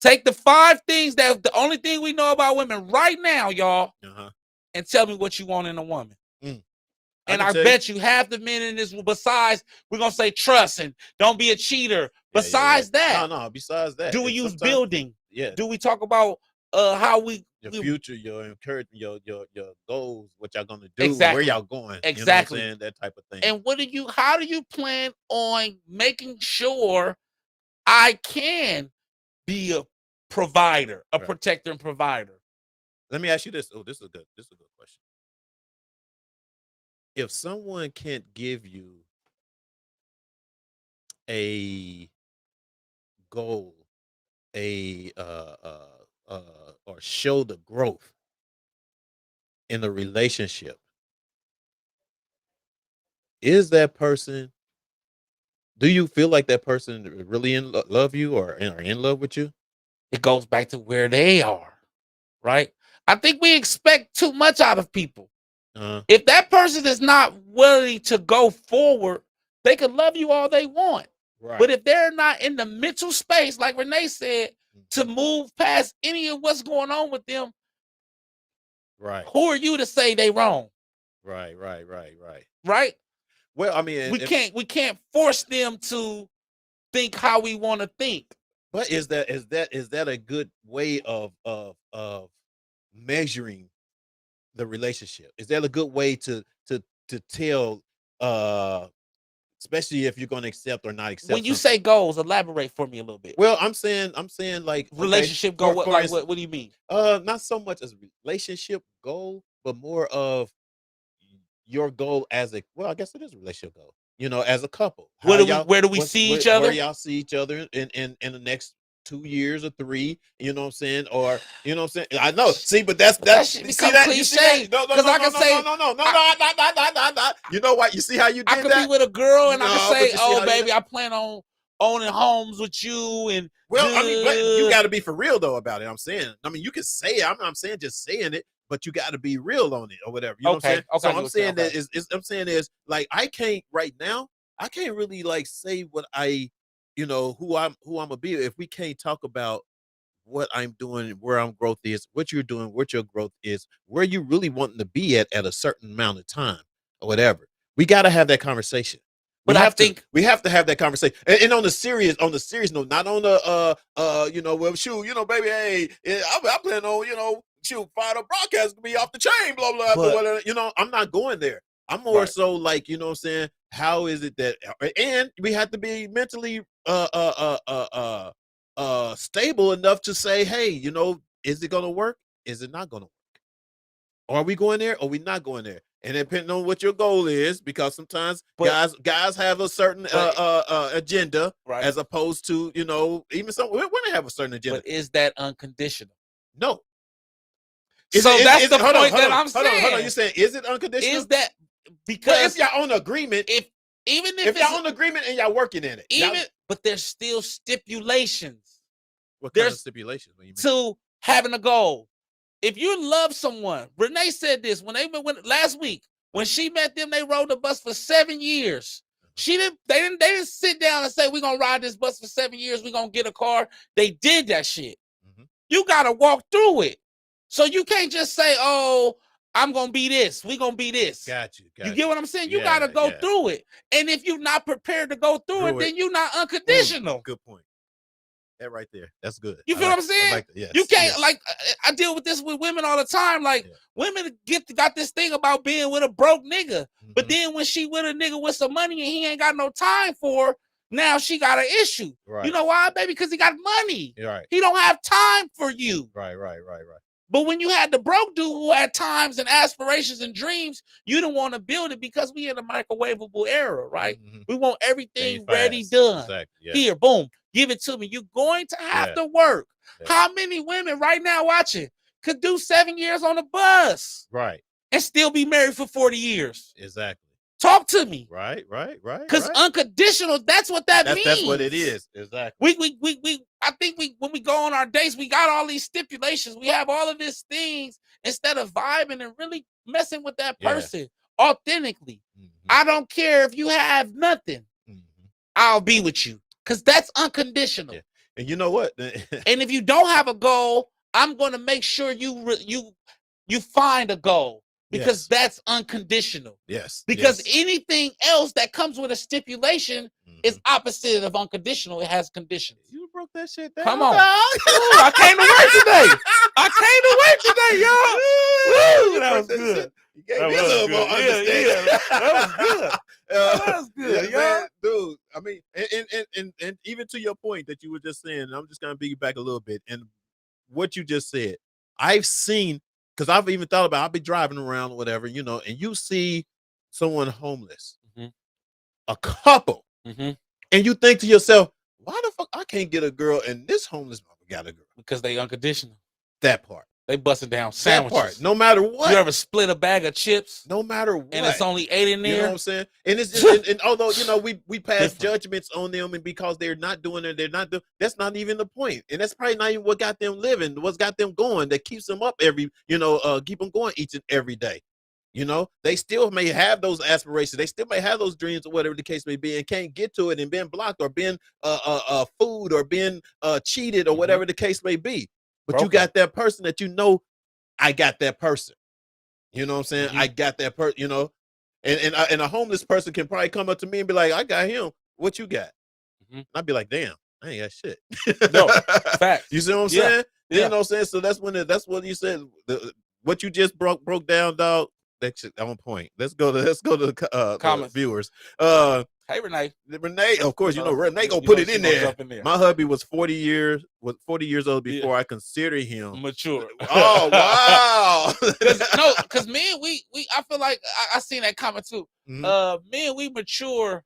Take the 5 things that the only thing we know about women right now, y'all, and tell me what you want in a woman. And I bet you half the men in this, besides, we're going to say trust and don't be a cheater. Besides that. No, besides that. Do we use building? Yeah. Do we talk about how we. Your future, your encouragement, your goals, what y'all going to do, where y'all going. Exactly. You know what I'm saying? That type of thing. And how do you plan on making sure I can be a provider, a protector and provider? Let me ask you this. Oh, this is a good question. If someone can't give you a goal, or show the growth in a relationship, is that person? Do you feel like that person really love you or are in love with you? It goes back to where they are, right? I think we expect too much out of people. If that person is not willing to go forward, they can love you all they want. Right. But if they're not in the mental space, like Renee said, to move past any of what's going on with them, right? Who are you to say they wrong? Right. Right? Well, I mean, we can't force them to think how we want to think. But is that a good way of measuring the relationship? Is that a good way to tell, especially if you're going to accept or not accept? When you say goals, elaborate for me a little bit. Well, I'm saying like relationship goal. What do you mean? Not so much as relationship goal, but more of your goal as I guess it is a relationship goal. You know, as a couple. Where do we see each other? Where y'all see each other in the next 2 years or 3, you know what I'm saying? Or you know what I'm saying? I know. See, but that's you see that cliche. No. You know what? You see how you did that? I could be with a girl and I can say, "Oh, baby, I plan on owning homes with you." And I mean, but you got to be for real though about it. I'm saying. I mean, you can say it. I'm saying just saying it, but you got to be real on it or whatever. You know what I'm saying? Okay. So I'm saying that I'm saying is like I can't right now. I can't really like say what I. You know who I'm gonna be if we can't talk about what I'm doing, where I'm growth is, what you're doing, what your growth is, where you really wanting to be at a certain amount of time or whatever. We got to have that conversation. We have to have that conversation. And on the serious note, not on the well, shoot, baby, hey, I plan on, fire the broadcast to be off the chain, blah blah blah. I'm not going there. I'm more so like, you know what I'm saying? How is it that, and we have to be mentally stable enough to say, hey, is it gonna work? Is it not gonna work? Are we going there or are we not going there? And depending on what your goal is, because sometimes guys have a certain agenda, as opposed to, even some women have a certain agenda. But is that unconditional? No. That's the point that I'm saying. Hold on. You're saying, is it unconditional? Is that because if y'all on agreement, if y'all on agreement and y'all working in it, but there's still stipulations. What kind of stipulations? What you mean? To having a goal. If you love someone, Renee said this when last week when she met them, they rode the bus for 7 years. They didn't sit down and say, we're gonna ride this bus for 7 years, we're gonna get a car. They did that shit. You gotta walk through it. So you can't just say, oh, I'm gonna be this, we're gonna be this. Got you. You get what I'm saying? You gotta go through it. And if you're not prepared to go through it, then you're not unconditional. Good point. That right there. That's good. You feel what I'm saying? Like yes, you can't I deal with this with women all the time. Like women got this thing about being with a broke nigga. But then when she with a nigga with some money and he ain't got no time for her, now she got an issue. Right. You know why, baby? Because he got money. Right. He don't have time for you. Right. But when you had the broke dude who had times and aspirations and dreams, you don't want to build it because we in a microwavable era, right? We want everything ready, done. Exactly. Here, boom, give it to me. You're going to have to work. How many women right now watching could do 7 years on a bus? Right. And still be married for 40 years? Exactly. Talk to me. Right. Because unconditional, that's what that means. That's what it is. Exactly. I think when we go on our dates, we got all these stipulations. We have all of these things instead of vibing and really messing with that person authentically. I don't care if you have nothing. I'll be with you because that's unconditional. Yeah. And you know what? And if you don't have a goal, I'm going to make sure you find a goal. Because that's unconditional. Yes. Because anything else that comes with a stipulation is opposite of unconditional. It has conditions. You broke that shit down. Come on. Ooh, I came to work today. Woo, that was good. You gave me a little more understanding. That was good, man, dude. I mean, and even to your point that you were just saying, I'm just going to piggyback a little bit. And what you just said, I've seen, because I've even thought about, I'll be driving around or whatever, you know, and you see someone homeless, a couple, and you think to yourself, why the fuck I can't get a girl and this homeless mother got a girl? Because they unconditional. That part. They busting down sandwiches. That part. No matter what. You ever split a bag of chips? No matter what. And it's only 8 in there? You know what I'm saying? And it's just, and although, you know, we pass judgments on them and because they're not doing it, that's not even the point. And that's probably not even what got them living, what's got them going, that keeps them up keep them going each and every day. You know, they still may have those aspirations. They still may have those dreams or whatever the case may be and can't get to it and been blocked or been fooled or been cheated or whatever the case may be. But you got that person that you know, I got that person. You know what I'm saying? I got that person, you know. And a homeless person can probably come up to me and be like, I got him. What you got? And I'd be like, damn, I ain't got shit. No, facts. You see what I'm saying? Yeah. You know what I'm saying? So that's what you said. What you just broke down, dog. That's on point. Let's go to the viewers. Hey, Renee. Renee, of course, you know Renee gonna put it in there. My hubby was 40 years old before I considered him mature. Oh wow! Because men, I feel like I seen that comment too. Men, we mature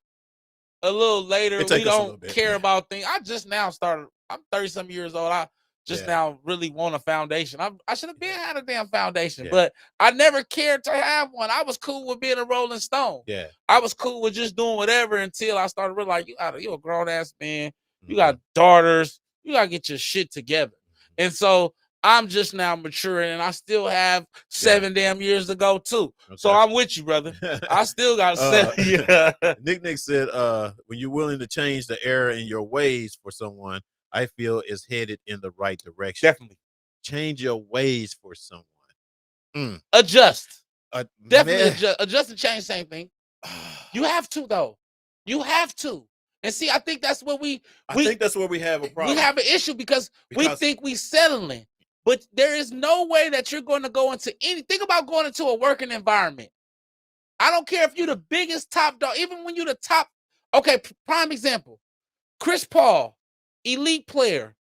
a little later. We don't care about things. I just now started. I'm 30-some years old. I just now really want a foundation. I should have had a damn foundation, but I never cared to have one. I was cool with being a Rolling Stone. Yeah, I was cool with just doing whatever until I started realizing you're a grown ass man. You got daughters. You gotta get your shit together. And so I'm just now maturing, and I still have 7 damn years to go too. Okay. So I'm with you, brother. I still got 7 years. Nick said, when you're willing to change the error in your ways for someone, I feel is headed in the right direction. Definitely. Change your ways for someone. Adjust. Definitely adjust. Adjust and change, same thing. You have to, though. You have to. And see, I think that's what I think that's where we have a problem. We have an issue because we think we settling. But there is no way that you're going to go into think about going into a working environment. I don't care if you're the biggest top dog, even when you're the top. Okay, prime example. Chris Paul. Elite player.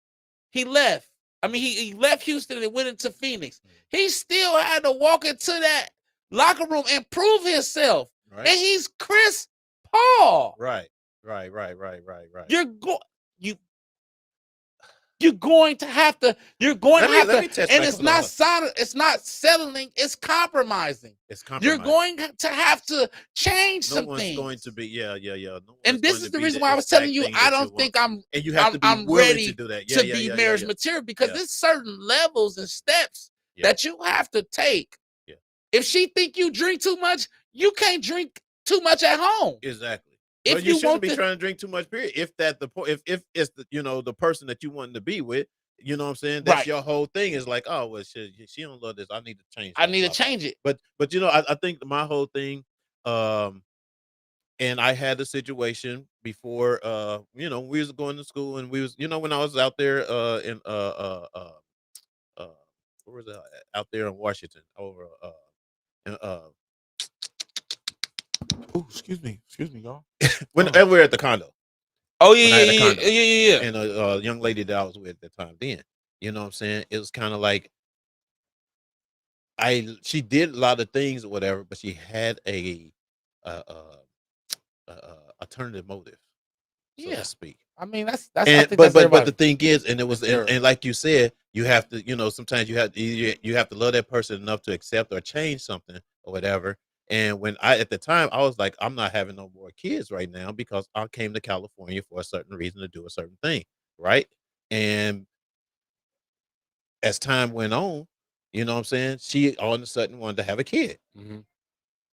He left. I mean, he left Houston and went into Phoenix. He still had to walk into that locker room and prove himself. Right. And he's Chris Paul. Right. You're going to have to, and it's not settling, it's compromising. You're going to have to change some things. No one's going to be, No and this is the reason why I was telling you, I don't think I'm ready to do that. To be marriage material, because there's certain levels and steps that you have to take. Yeah. If she think you drink too much, you can't drink too much at home. Exactly. If you shouldn't be trying to drink too much, period. If it's the person that you want to be with, you know what I'm saying? That's your whole thing is like, oh well, she don't love this. I need to change. I need to change it. But you know, I think my whole thing, and I had a situation before, we was going to school and we was, when I was out there in where was it? Out there in Washington over oh, excuse me, y'all. when we were at the condo. Oh yeah. And a young lady that I was with at the time, then, you know what I'm saying? It was kind of like she did a lot of things or whatever, but she had a uh, uh, alternative motive, so to speak. I mean, that's I And think but that's but but the everybody. thing is, and it was, That's and like you said, you have to, sometimes you have to love that person enough to accept or change something or whatever. And when at the time I was like, I'm not having no more kids right now because I came to California for a certain reason to do a certain thing, right? And as time went on, you know what I'm saying, she all of a sudden wanted to have a kid. Mhm.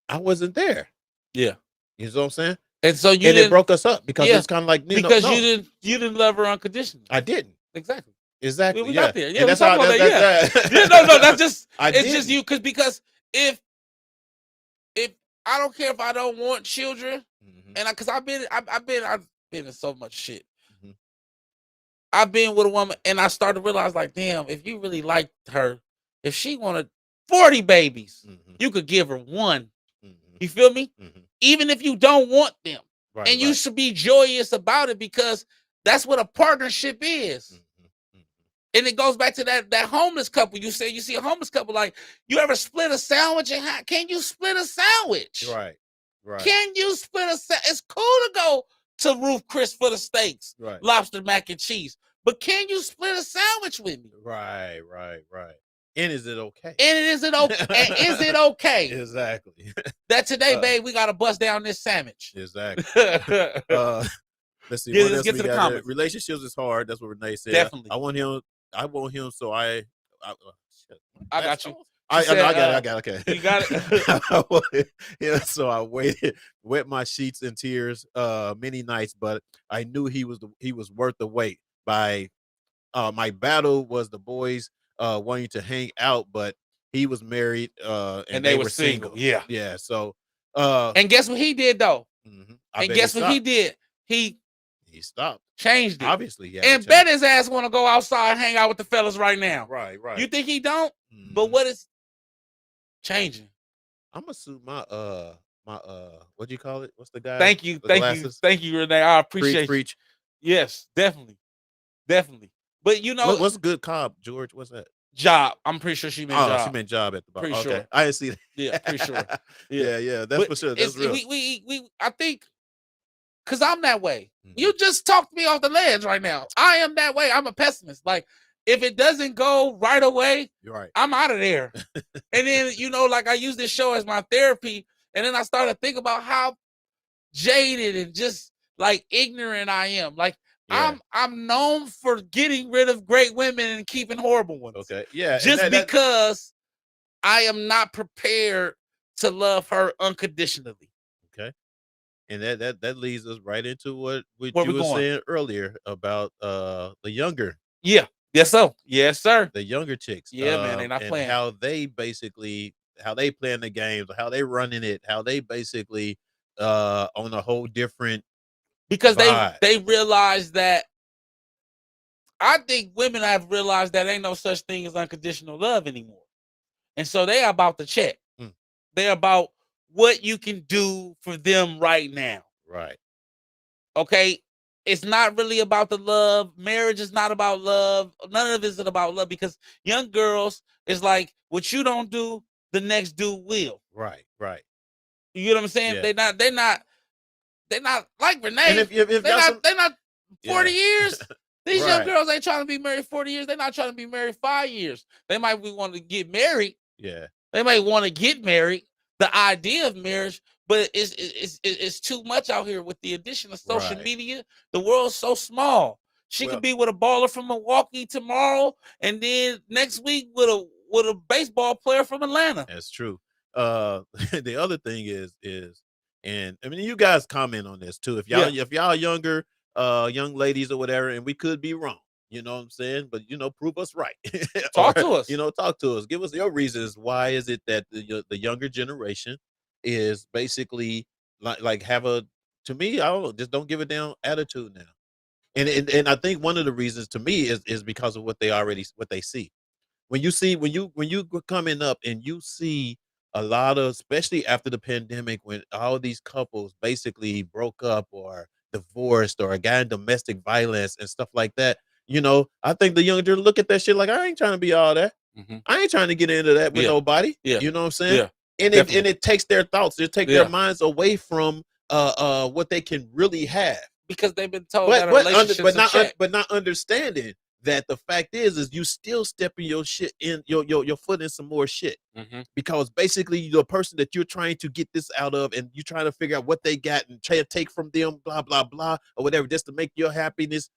I wasn't there. Yeah. You know what I'm saying? And so you And it didn't, broke us up because yeah, it's kind of like, because no, you didn't love her unconditionally. I didn't. Exactly. Exactly. We Yeah. got there. Yeah, And we that's talked how about that. that. Yeah. Yeah, no, that's just I it's did. just you because if I don't care if I don't want children, and because I've been in so much shit. Mhm. I've been with a woman, and I started to realize, like, damn, if you really liked her, if she wanted 40 babies, you could give her one. You feel me? Even if you don't want them, Right, and you should be joyous about it because that's what a partnership is. And it goes back to that homeless couple. You say you see a homeless couple, like, you ever split a sandwich? And can you split a sandwich? Right. Right. Can you split a sandwich? It's cool to go to Ruth Chris for the steaks, Right. lobster mac and cheese. But can you split a sandwich with me? Right. And is it okay? And is it okay? Exactly. That today, babe, we gotta bust down this sandwich. Exactly. Let's see. Yeah, What let's else get we to the got? comments. Relationships is hard. That's what Renee said. Definitely. I want him. So shit. I got you. I said, got it. Okay. You got it. Yeah. So I wet my sheets in tears, many nights, but I knew he was worth the wait. My battle was the boys wanting to hang out, but he was married, and they were single. Yeah. Yeah. So And guess what he did though? I bet Guess he what he stopped. did? He stopped. changed it. Obviously, yeah. And bet his ass want to go outside and hang out with the fellas right now. Right. You think he don't? But what is changing? I'm gonna sue my what do you call it? What's the guy? Thank you, The thank glasses? you, thank you, Renee. I appreciate Preach. you. Yes, definitely. But you know, What's good, Cobb, George? What's that? Job. I'm pretty sure she meant job. She meant job at the bottom. Pretty Okay. sure. I didn't see that. Yeah, pretty sure. Yeah. That's for sure. That's real. We I think because I'm that way. You just talked me off the ledge right now. I am that way. I'm a pessimist. Like, if it doesn't go right away, You're right. I'm out of there. And then, like, I use this show as my therapy. And then I started to think about how jaded and just like ignorant I am. Like, I'm known for getting rid of great women and keeping horrible ones. Okay. Yeah. Just because I am not prepared to love her unconditionally. Okay. And that leads us right into what you were saying earlier about the younger. Yeah. Yes, so. Yes, sir. The younger chicks. Yeah, man, they're not and playing. how they playing the games, how they running it, how they basically on a whole different because vibe. they realize that I think women have realized that ain't no such thing as unconditional love anymore. And so they are about the check. They're about what you can do for them right now. Right. Okay. It's not really about the love. Marriage is not about love. None of it is about love because young girls is like, what you don't do, the next dude will. Right. You know what I'm saying? Yeah. They're not like Renee. And if they're not 40 years. These young Right. girls ain't trying to be married 40 years. They're not trying to be married 5 years. They might want to get married. Yeah. They might want to get married. The idea of marriage, but it's too much out here with the addition of social Right. media. The world's so small. She could be with a baller from Milwaukee tomorrow, and then next week with a baseball player from Atlanta. That's true. The other thing is, and I mean, you guys comment on this too. If y'all younger, young ladies or whatever, and we could be wrong. You know what I'm saying? But prove us right. Talk to us. Talk to us. Give us your reasons. Why is it that the younger generation is basically like have a, to me, I don't know, just don't give a damn attitude now. And I think one of the reasons to me is because of what they see. When you coming up and you see a lot of, especially after the pandemic, when all these couples basically broke up or divorced or got in domestic violence and stuff like that, I think the younger look at that shit like, I ain't trying to be all that. I ain't trying to get into that with nobody. Yeah. You know what I'm saying? Yeah. And it takes their thoughts, it takes their minds away from what they can really have. Because they've been told that relationships but not understanding that the fact is you still stepping your shit in your foot in some more shit. Because basically the person that you're trying to get this out of and you're trying to figure out what they got and try to take from them, blah, blah, blah, or whatever, just to make your happiness,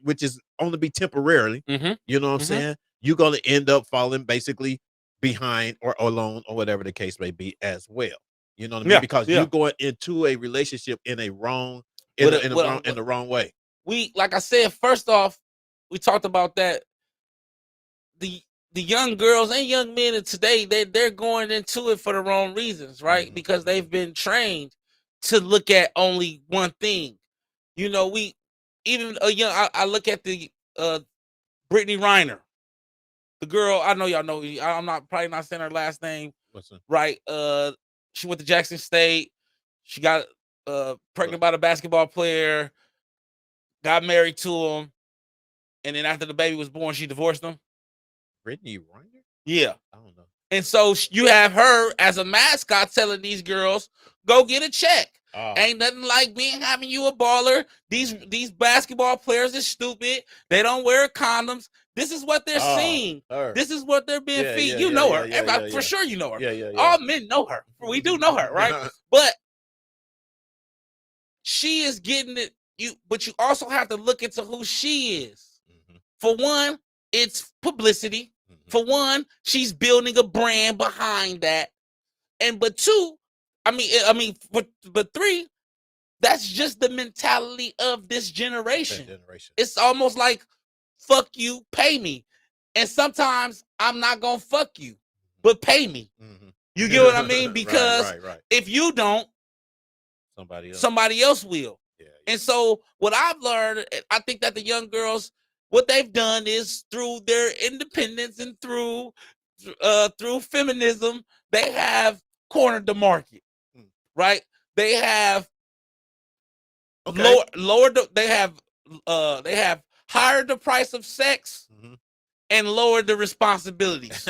which is only be temporarily, you know what I'm saying? You're going to end up falling basically behind or alone or whatever the case may be as well. You know what I mean? Because you're going into a relationship in a wrong, in the wrong way. We, like I said, first off, we talked about that. The young girls and young men of today, they're going into it for the wrong reasons, right? Because they've been trained to look at only one thing. You know, I look at the Brittany Reiner, the girl. I know y'all know. I'm probably not saying her last name right. She went to Jackson State. She got pregnant by the basketball player. Got married to him, and then after the baby was born, she divorced him. Brittany Reiner? Yeah. I don't know. And so you have her as a mascot telling these girls, go get a check. Ain't nothing like having you a baller. These basketball players are stupid. They don't wear condoms. This is what they're seeing. This is what they're being feed. You know her. Everybody, for sure you know her. Yeah. All men know her. We do know her, right? But she is getting it. But you also have to look into who she is. For one, it's publicity. For one, she's building a brand behind that. But two, but three, that's just the mentality of this generation. It's almost like, fuck you, pay me. And sometimes I'm not going to fuck you, but pay me. You get what I mean? Because if you don't, somebody else will. And so what I've learned, I think that the young girls, what they've done is through their independence and through feminism, they have cornered the market, right? They have they have higher the price of sex and lowered the responsibilities.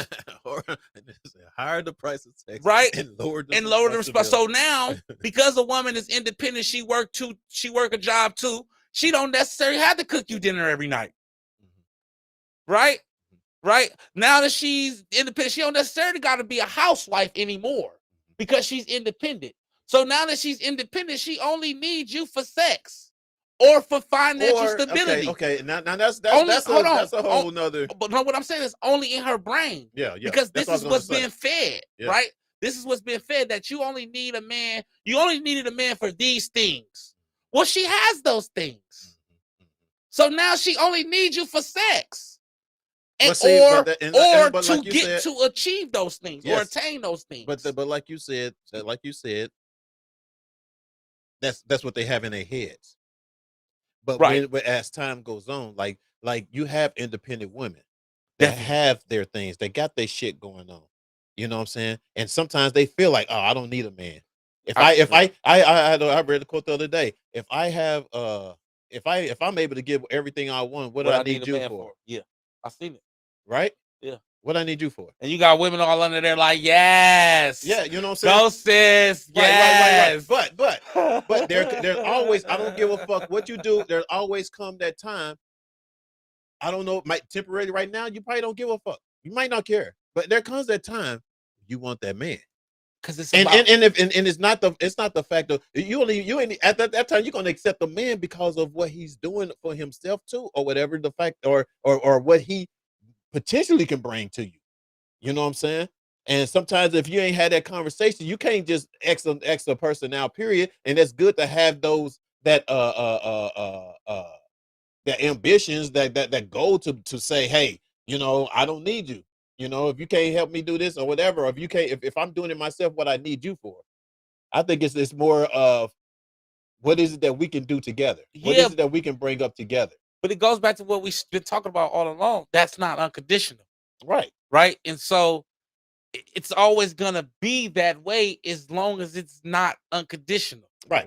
Higher the price of sex, right? And lower the responsibility. So now, because a woman is independent, she work a job too. She don't necessarily have to cook you dinner every night. Right? Now that she's independent, she don't necessarily got to be a housewife anymore because she's independent. So now that she's independent, she only needs you for sex or for financial stability. Okay. Now that's a whole nother. But no, what I'm saying is only in her brain. Yeah. Because this is what's being fed, right? This is what's being fed, that you only need a man. You only needed a man for these things. Well, she has those things. So now she only needs you for sex. To achieve those things or attain those things. But like you said, that's what they have in their heads. But as time goes on, like you have independent women that have their things, they got their shit going on. You know what I'm saying? And sometimes they feel like, oh, I don't need a man. I read the quote the other day. If I'm able to give everything I want, what do I need you for? Yeah, I seen it. Right? Yeah. What I need you for? And you got women all under there like, yes. Yeah, you know what I'm saying? Go sis, yes. Right. But there's always, I don't give a fuck what you do. There's always come that time. I don't know, might temporarily right now, you probably don't give a fuck. You might not care. But there comes that time you want that man. Because it's it's not the fact of you ain't at that time you're gonna accept the man because of what he's doing for himself too, or whatever the fact or what he potentially can bring to you. You know what I'm saying? And sometimes if you ain't had that conversation, you can't just X a person out, period. And it's good to have those that ambitions that go to say, hey, you know, I don't need you. You know, if you can't help me do this or whatever, or if you can't, if I'm doing it myself, what I need you for. I think it's more of what is it that we can do together? What is it that we can bring up together? But it goes back to what we've been talking about all along. That's not unconditional. Right. And so it's always going to be that way as long as it's not unconditional. Right.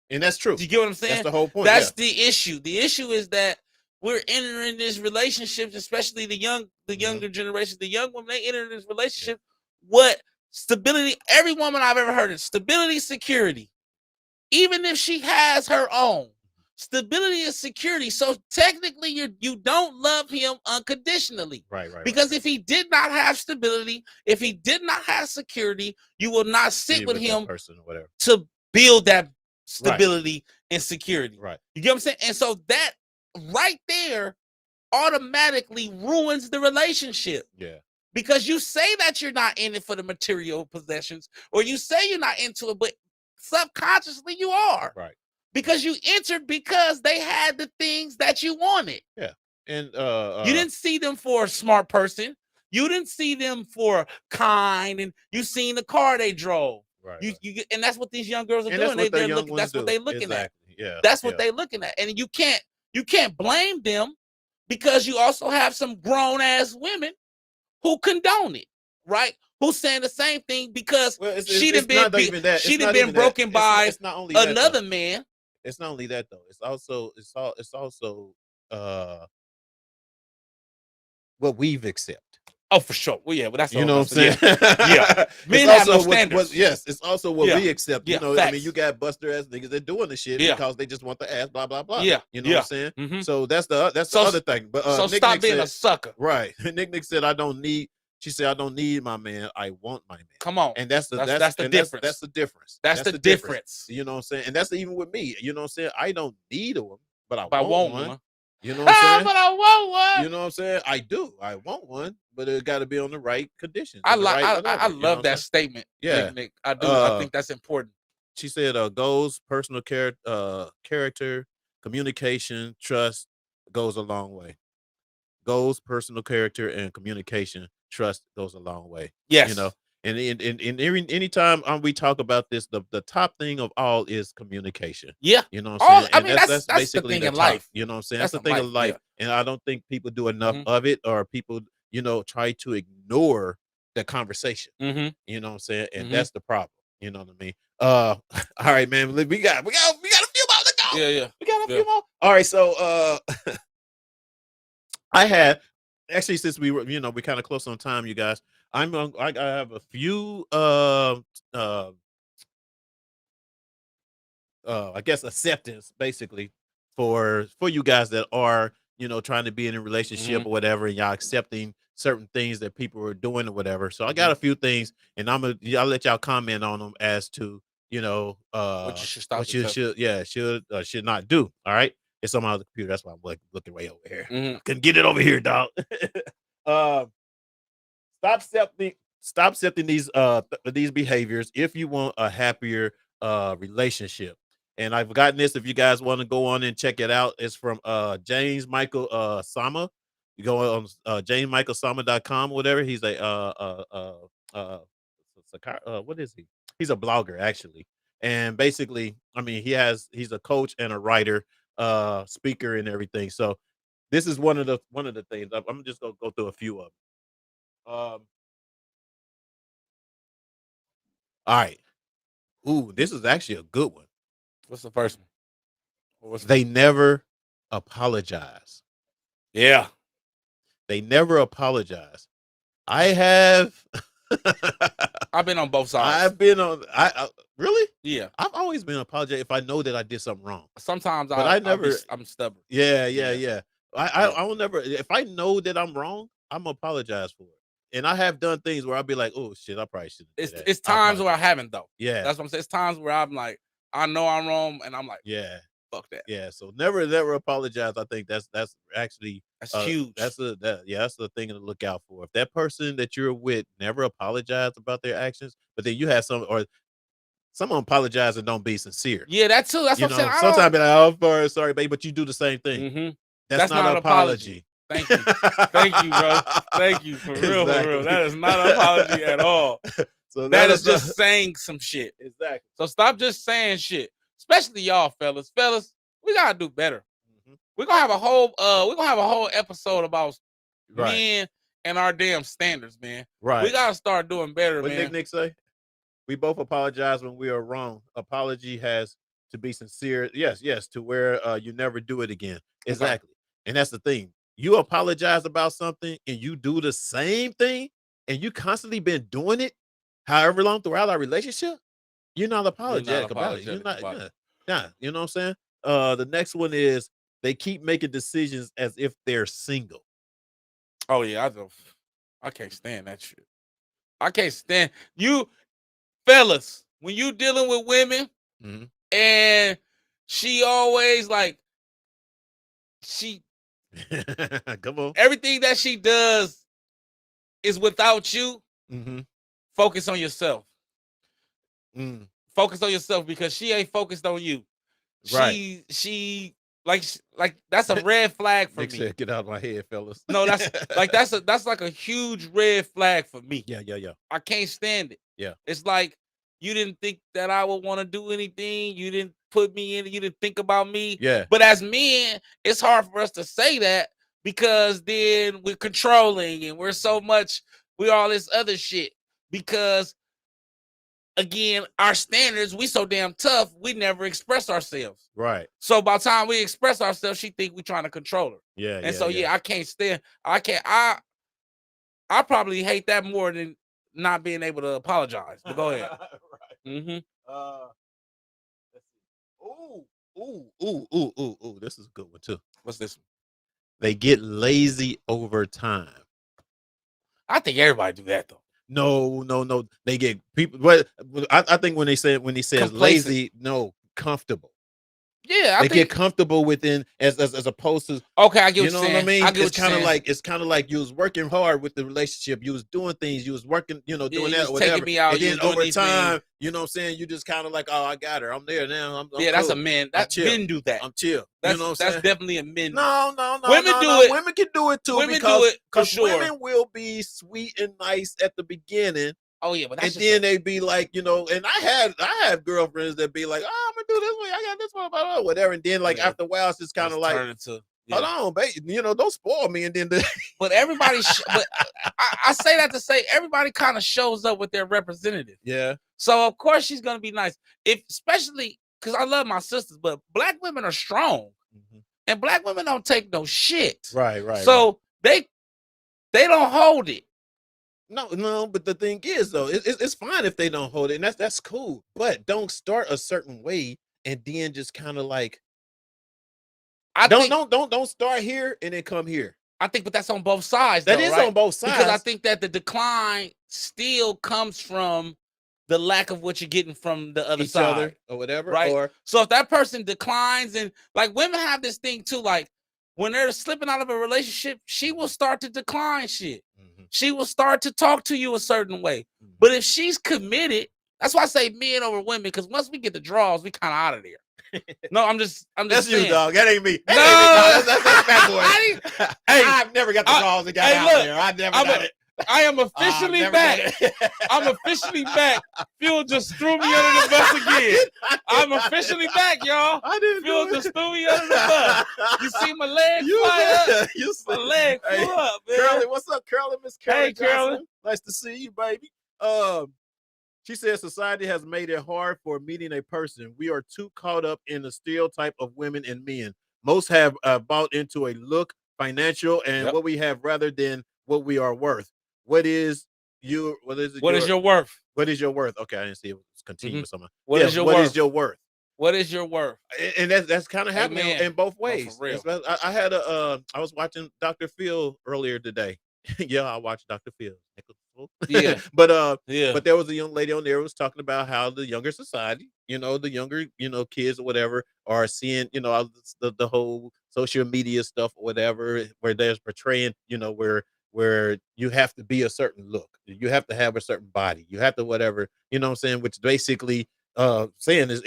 And that's true. Do you get what I'm saying? That's the whole point. That's the issue. The issue is that we're entering these relationships, especially the younger generation, the young women, they enter this relationship. What stability? Every woman I've ever heard of, stability, security. Even if she has her own, stability is security. So technically, you don't love him unconditionally, right? Because if he did not have stability, if he did not have security, you will not sit with him person or whatever to build that stability and security. Right. You get what I'm saying? And so that right there automatically ruins the relationship. Yeah. Because you say that you're not in it for the material possessions, or you say you're not into it, but subconsciously you are. Right. Because you entered because they had the things that you wanted. Yeah. And you didn't see them for a smart person. You didn't see them for kind, and you seen the car they drove. Right. You and that's what these young girls are and doing. That's What they're looking at. Yeah. That's what they're looking at. And you can't blame them, because you also have some grown ass women who condone it, right? Who's saying the same thing because she done been broken by another man. It's not only that though. It's also what we've accepted. Oh, for sure. Well, yeah, but that's what I'm saying. Yeah. Men have no standards. It's also what we accept. You know, facts. I mean, you got buster ass niggas that doing the shit because they just want the ass, blah blah blah. Yeah, you know what I'm saying. Mm-hmm. So that's the other thing. But so Nick stop being a sucker. Right. Nick said, She said, I don't need my man. I want my man. Come on. And that's the difference. That's the difference. That's the difference. You know what I'm saying? And that's even with me. You know what I'm saying? I don't need one, but I want one. You know what I'm saying? But I want one. You know what I'm saying? I do. I want one, but it got to be on the right conditions. I love that statement. Yeah. Nick. I do. I think that's important. She said, goals, personal character, communication, trust goes a long way. Goals, personal character, and communication, trust goes a long way. Yes. You know, and anytime we talk about this, the top thing of all is communication. Yeah. You know what I'm saying? I mean, that's basically the thing in life. You know what I'm saying? That's the thing in life. Yeah. And I don't think people do enough of it, or people, try to ignore the conversation. Mm-hmm. You know what I'm saying? And that's the problem. You know what I mean? All right, man. We got a few more to go. Yeah. We got a few more. All right, so I had actually, since we were, we kind of close on time, you guys. I have a few I guess acceptance basically for you guys that are, trying to be in a relationship or whatever, and y'all accepting certain things that people are doing or whatever. So I got a few things, and I'll let y'all comment on them as to, what you should stop. Should not do. All right. It's on my computer. That's why I'm looking way over here. Couldn't get it over here, dog. Stop accepting these behaviors if you want a happier relationship. And I've gotten this. If you guys want to go on and check it out, it's from James Michael Sama. You go on jamesmichaelsama.com, whatever. He's what is he? He's a blogger actually. And basically, I mean, he's a coach and a writer, speaker and everything. So this is one of the things. I'm just gonna go through a few of them. All right. Ooh, this is actually a good one. What's the first one? They never apologize. Yeah. They never apologize. I have. I've been on both sides. I've been on. Really? Yeah. I've always been apologetic if I know that I did something wrong. Sometimes I'm stubborn. Yeah. I will never. If I know that I'm wrong, I'm gonna apologize for it. And I have done things where I'll be like, oh shit, I probably shouldn't. It's times where I haven't though. Yeah. That's what I'm saying. It's times where I'm like, I know I'm wrong, and I'm like, yeah, fuck that. Yeah. So never apologize. I think that's actually huge. That's the thing to look out for. If that person that you're with never apologize about their actions, but then you have someone apologize and don't be sincere. Yeah, that too. That's what I'm saying. Sometimes be like, oh, sorry, babe, but you do the same thing. Mm-hmm. That's not an apology. Thank you. Thank you, bro. Thank you. For real. That is not an apology at all. So that is just saying some shit. Exactly. So stop just saying shit. Especially y'all fellas. Fellas, we gotta do better. Mm-hmm. We're gonna have a whole episode about men and our damn standards, man. Right. We gotta start doing better, what man. What Nick say? We both apologize when we are wrong. Apology has to be sincere. Yes, to where you never do it again. Exactly. And that's the thing. You apologize about something and you do the same thing and you constantly been doing it however long throughout our relationship, you're not apologetic about it. You're not, yeah, you know what I'm saying? The next one is they keep making decisions as if they're single. Oh yeah, I can't stand that shit. I can't stand you fellas when you dealing with women and she always like come on. Everything that she does is without you. Focus on yourself. Focus on yourself because she ain't focused on you. Right. She like that's a red flag for Nick me. said, get out of my head, fellas. No, that's like a huge red flag for me. Yeah. I can't stand it. Yeah. It's like you didn't think that I would want to do anything. You didn't put me in. You didn't think about me. Yeah. But as men, it's hard for us to say that because then we're controlling and we're all this other shit. Because again, our standards, we so damn tough, we never express ourselves. Right. So by the time we express ourselves, she think we trying to control her. Yeah. And I can't stand. I probably hate that more than not being able to apologize. But go ahead. Right. Ooh. This is a good one too. What's this one? They get lazy over time. I think everybody do that though. No. They get people. But I think when he says lazy, no, comfortable. Yeah, they get comfortable within as opposed to okay. I get you know what I mean. It's kind of like you was working hard with the relationship. You was doing things. You was working. Doing that. Whatever. Taking me out, and then over time, you know what I'm saying. You just kind of like, oh, I got her. I'm there now. I'm that's a man. Men do that. I'm chill. That's, you know what I'm saying? Definitely a men. No. Women do it. Women can do it too. Women do it for sure. Women will be sweet and nice at the beginning. Oh yeah, but that's and then they be like, and I have girlfriends that be like, oh, I'm gonna do this way, I got this one, blah, blah, whatever. And then like after a while, it's just kind of like, hold on, baby, don't spoil me. And then but everybody, but I say that to say everybody kind of shows up with their representative. Yeah. So of course she's gonna be nice, especially because I love my sisters, but black women are strong, and black women don't take no shit. Right. So they don't hold it. No, but the thing is though, it's fine if they don't hold it, and that's cool. But don't start a certain way and then just kind of like, don't start here and then come here. I think, but that's on both sides. That is on both sides because I think that the decline still comes from the lack of what you're getting from the other side or whatever. Right. So if that person declines, and like women have this thing too, like when they're slipping out of a relationship, she will start to decline shit. She will start to talk to you a certain way. But if she's committed, that's why I say men over women, because once we get the draws, we kind of out of there. No, I'm just that's saying. You, dog. That ain't me. No, that's fat boy. I've never got the draws and got out there. I never got it. I am officially back. I'm officially back. Phil just threw me under the bus again. I'm officially back, y'all. Phil just threw me under the bus. You see my leg fly up? My leg flew up, man. Curly, what's up, Curly? Miss Curly. Hey, Curly. Nice to see you, baby. She says society has made it hard for meeting a person. We are too caught up in the stereotype of women and men. Most have bought into a look, financial, and what we have rather than what we are worth. What is your worth? What is your worth? Okay, I didn't see it. Continue with someone. What is your worth? What is your worth? What is your worth? And that's kind of happening in both ways. No, for real. I had I was watching Dr. Phil earlier today. Yeah, I watched Dr. Phil. Yeah. But there was a young lady on there who was talking about how the younger society, the younger, kids or whatever are seeing, the whole social media stuff or whatever, where there's portraying, where you have to be a certain look, you have to have a certain body, you have to whatever, you know what I'm saying, which basically saying is,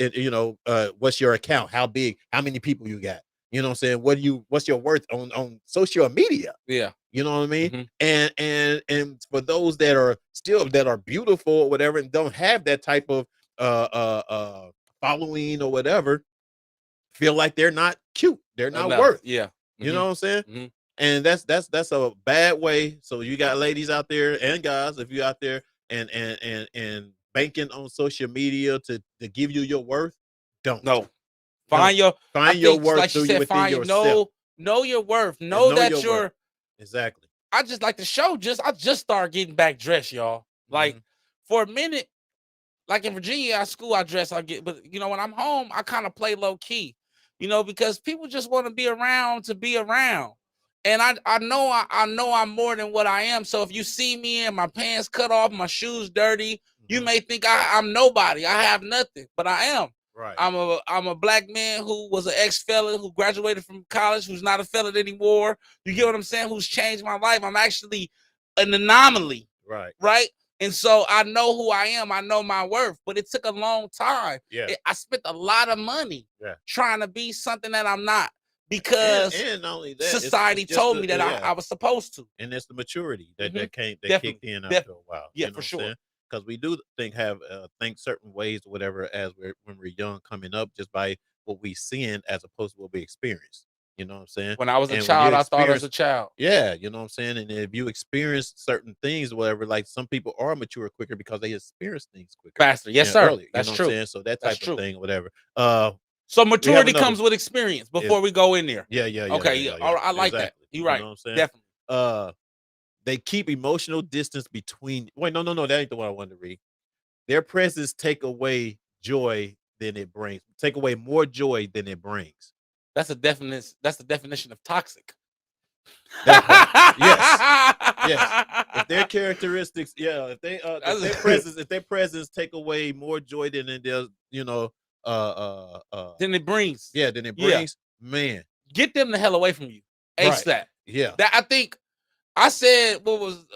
what's your account, how big, how many people you got, you know what I'm saying, what's your worth on social media. Yeah. You know what I mean? And for those that are beautiful or whatever and don't have that type of following or whatever, feel like they're not cute, they're not worth. Yeah. You know what I'm saying? And that's a bad way. So you got ladies out there and guys, if you out there and banking on social media to give you your worth, don't. No. Find your worth like you said, find yourself. Know your worth. Know that you're worth. Exactly. I just like the show. I just started getting back dressed, y'all. Like for a minute, like in Virginia at school, I dress, but you know, when I'm home, I kind of play low key, you know, because people just want to be around to be around. And I know I'm more than what I am. So if you see me and my pants cut off, my shoes dirty, you may think I'm nobody. I have nothing, but I am. Right. I'm a black man who was an ex-felon who graduated from college, who's not a felon anymore. You get what I'm saying? Who's changed my life. I'm actually an anomaly. Right. Right. And so I know who I am. I know my worth, but it took a long time. Yeah. I spent a lot of money trying to be something that I'm not because and not only that, society told me that I was supposed to. And it's the maturity that kicked in after a while. Yeah, you know for sure. Because we do think certain ways or whatever when we're young coming up just by what we seeing as opposed to what we experience. You know what I'm saying? When I was a child, I thought as a child. Yeah, you know what I'm saying? And if you experience certain things, whatever, like some people are mature quicker because they experience things quicker. Faster. Yes, sir. Earlier, That's true. What I'm saying? So that type of thing, whatever. So maturity comes with experience before we go in there. Yeah. Okay, I like that. You're right. You know what I'm saying? Definitely. They keep emotional distance between. Wait, no, that ain't the one I wanted to read. Their presence take away joy than it brings. Take away more joy than it brings. That's the definition of toxic. Yes. If their characteristics, if their presence take away more joy than it does, then it brings. Yeah, then it brings. Man, get them the hell away from you. Ace that. Yeah. That I think I said what was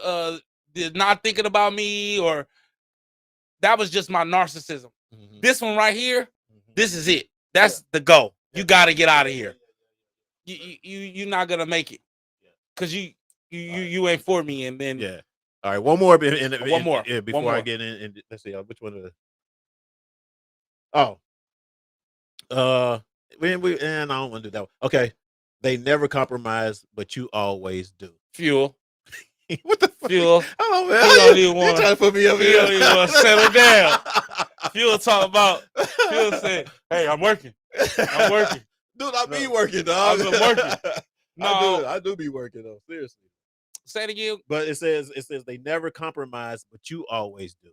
not thinking about me, or that was just my narcissism. This one right here, this is it. That's the go. You got to get out of here. You're not gonna make it because you ain't for me. And then all right, one more. One more before I get in. And let's see which one of the. And I don't want to do that one. Okay, they never compromise, but you always do. Fuel. What the fuck? Fuel. Oh man, you don't even want trying to put me up here. You don't even want to settle down. Fuel talk about. Fuel said, "Hey, I'm working. I'm working." Dude, I be working, dog. I'm working. No, I do be working though. Seriously. Say it again. But it says they never compromise, but you always do.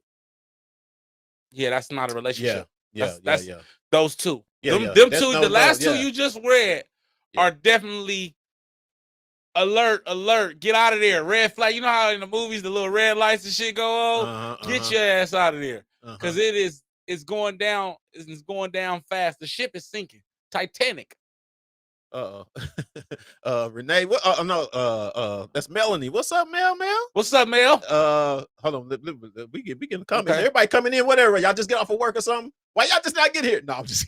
Yeah, that's not a relationship. Yeah. Those two. Them two. The last two you just read are definitely alert. Get out of there. Red flag. You know how in the movies the little red lights and shit go on? Get your ass out of there. Because it's going down. It's going down fast. The ship is sinking. Titanic. Renee, that's Melanie. What's up, Mel? What's up, Mel? Hold on, we getting comments. Okay. Everybody coming in, whatever. Y'all just get off of work or something. Why y'all just not get here? No, I'm just.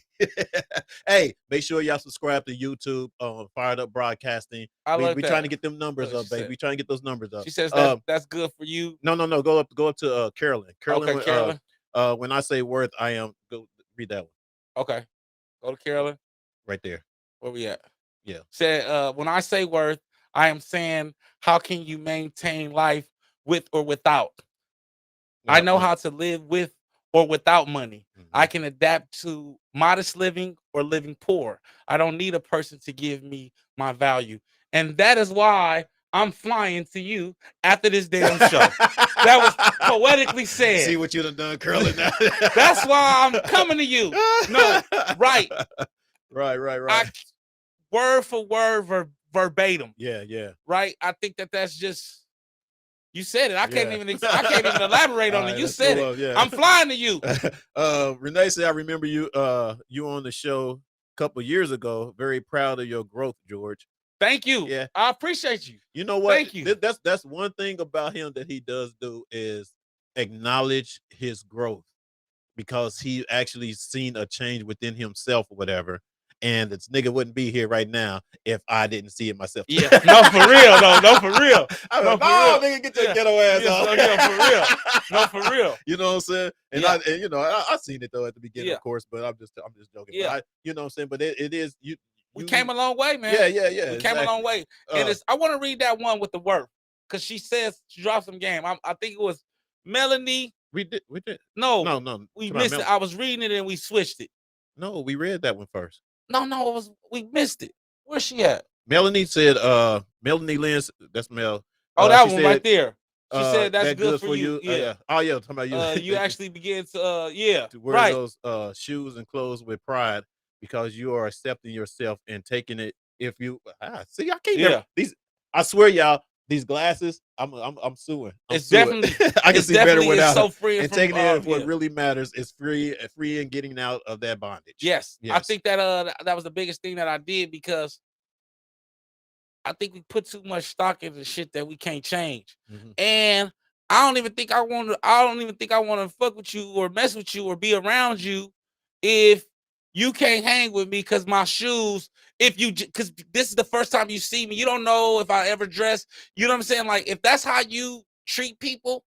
Hey, make sure y'all subscribe to YouTube. Fired Up Broadcasting. We trying to get them numbers up, baby. We trying to get those numbers up. She says that's good for you. No. Go up to Carolyn. Okay, Carolyn. When I say worth, I am. Go read that one. Okay, go to Carolyn. Right there. Where we at? Yeah. Said when I say worth, I am saying how can you maintain life with or without? I know how to live with or without money. I can adapt to modest living or living poor. I don't need a person to give me my value. And that is why I'm flying to you after this damn show. That was poetically said. See what you done curling now. That's why I'm coming to you. No, right. Right. Word for word, verbatim. Yeah. Right. I think that's just you said it. I can't even elaborate on it. You said it. Yeah. I'm flying to you. Renee said, "I remember you. You on the show a couple years ago. Very proud of your growth, George." Thank you. Yeah, I appreciate you. You know what? Thank you. That's one thing about him that he does do is acknowledge his growth because he actually seen a change within himself or whatever. And this nigga wouldn't be here right now if I didn't see it myself. Yeah, no, for real. No, for real. Nigga, get your ghetto ass off. Yeah, for real. No, for real. You know what I'm saying? And I seen it though at the beginning, of course, but I'm just joking. Yeah. But you know what I'm saying? But it is you. We came a long way, man. Yeah. We came a long way. And I want to read that one with the worth because she says she dropped some game. I think it was Melanie. We did. No. We missed it. I was reading it and we switched it. No, we read that one first. No, we missed it. Where's she at? Melanie said, Melanie Lynn, that's Mel. Oh, that she one said, right there. She said that's that good for you. Yeah. yeah. Oh yeah, talking about you. You actually begin to yeah, to wear right. those shoes and clothes with pride because you are accepting yourself and taking it. If you see, I can't never these. I swear, y'all, these glasses. I'm suing. It's suing. definitely I can see better without so free and from, taking it. If what really matters is free and getting out of that bondage. Yes, I think that that was the biggest thing that I did because I think we put too much stock into shit that we can't change. And I don't even think I want to fuck with you or mess with you or be around you if you can't hang with me because my shoes, because this is the first time you see me, you don't know if I ever dress, you know what I'm saying? Like, if that's how you treat people,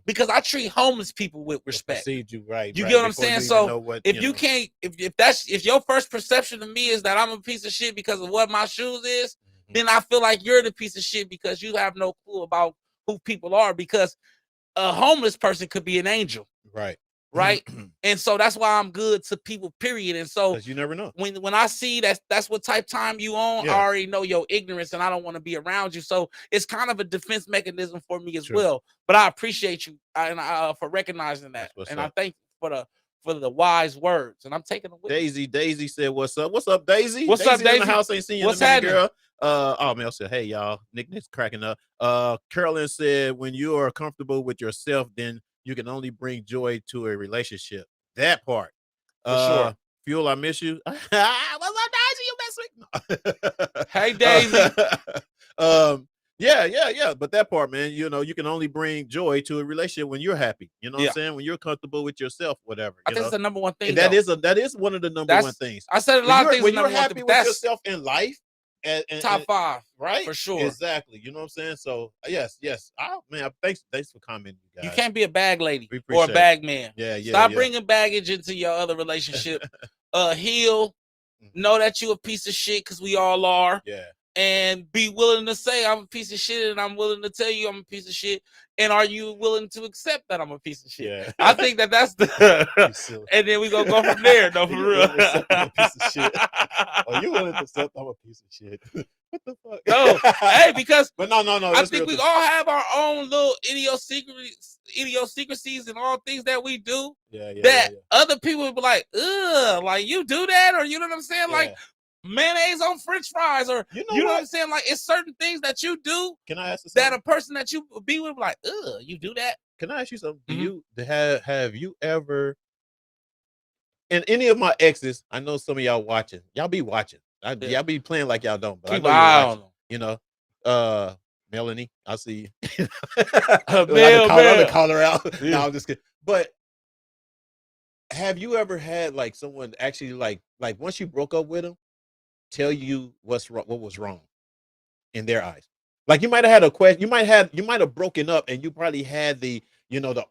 because I treat homeless people with respect. You right. You get what I'm saying? So if you can't, if your first perception of me is that I'm a piece of shit because of what my shoes is, then I feel like you're the piece of shit because you have no clue about who people are, because a homeless person could be an angel. Right. And so that's why I'm good to people, period. And so you never know. When I see that's what type time you on, I already know your ignorance and I don't want to be around you. So it's kind of a defense mechanism for me as well. But I appreciate you for recognizing that. And I thank you for the wise words. And I'm taking the Daisy said, "What's up? What's up, Daisy? What's up, Daisy? In the house, ain't seen you in a minute, girl." Oh, Mel said, "Hey, y'all, Nick's cracking up." Carolyn said, "When you are comfortable with yourself, then you can only bring joy to a relationship." That part. For sure. Fuel, I miss you. What's up, Daisy? You miss me? Hey, Daisy. Yeah. But that part, man, you know, you can only bring joy to a relationship when you're happy. You know what I'm saying? When you're comfortable with yourself, whatever. I think that's the number one thing. That is one of the number one things. I said a lot of things. When you're happy with yourself in life, and top 5, right? For sure. Exactly. You know what I'm saying? So yes. Oh man, thanks for commenting, you guys. You can't be a bag lady or a bag man. Yeah. Stop bringing baggage into your other relationship. Heal. Know that you a piece of shit, because we all are. Yeah. And be willing to say I'm a piece of shit, and I'm willing to tell you I'm a piece of shit. And are you willing to accept that I'm a piece of shit? Yeah. I think that's the and then we gonna go from there. No, for real. I'm a piece of shit. Are you willing to accept I'm a piece of shit? What the fuck? No, hey, because but no. I think we all have our own little idiosyncrasies and all things that we do. Yeah. Other people would be like, ugh, like you do that, or you know what I'm saying? Yeah. Like mayonnaise on French fries, or you know what I'm saying? Like, it's certain things that you do. Can I ask you something? That a person that you be with like, ugh, you do that? Can I ask you something? Do you have you ever? And any of my exes, I know some of y'all watching. Y'all be watching. Y'all be playing like y'all don't, but keep I know you know, Melanie, I see you. I'm gonna call her out. Yeah. No, I'm just kidding. But have you ever had like someone actually like once you broke up with them, tell you what was wrong in their eyes? Like, you might have had a question. You might have broken up, and you probably had the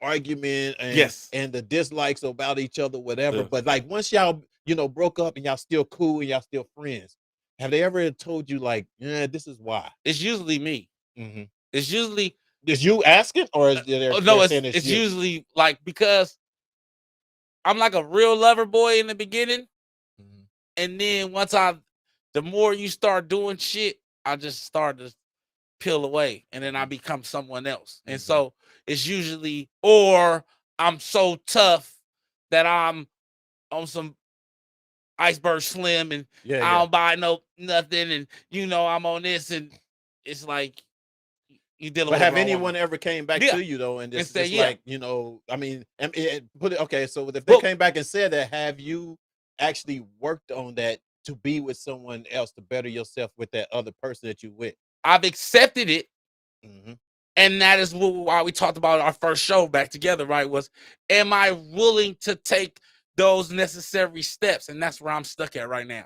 argument and the dislikes about each other, whatever. Yeah. But like, once y'all broke up and y'all still cool and y'all still friends, have they ever told you like, yeah, this is why? It's usually me. It's usually you asking, or is it's usually like, because I'm like a real lover boy in the beginning, and then the more you start doing shit, I just start to peel away, and then I become someone else. And so it's usually, or I'm so tough that I'm on some iceberg slim, and I don't buy nothing, and I'm on this, and it's like you dealing with. But have anyone ever came back to you though, and just like, I mean, put it okay. So if they came back and said that, have you actually worked on that to be with someone else, to better yourself with that other person that you with? I've accepted it. And that is why we talked about our first show back together, right? Was, am I willing to take those necessary steps? And that's where I'm stuck at right now.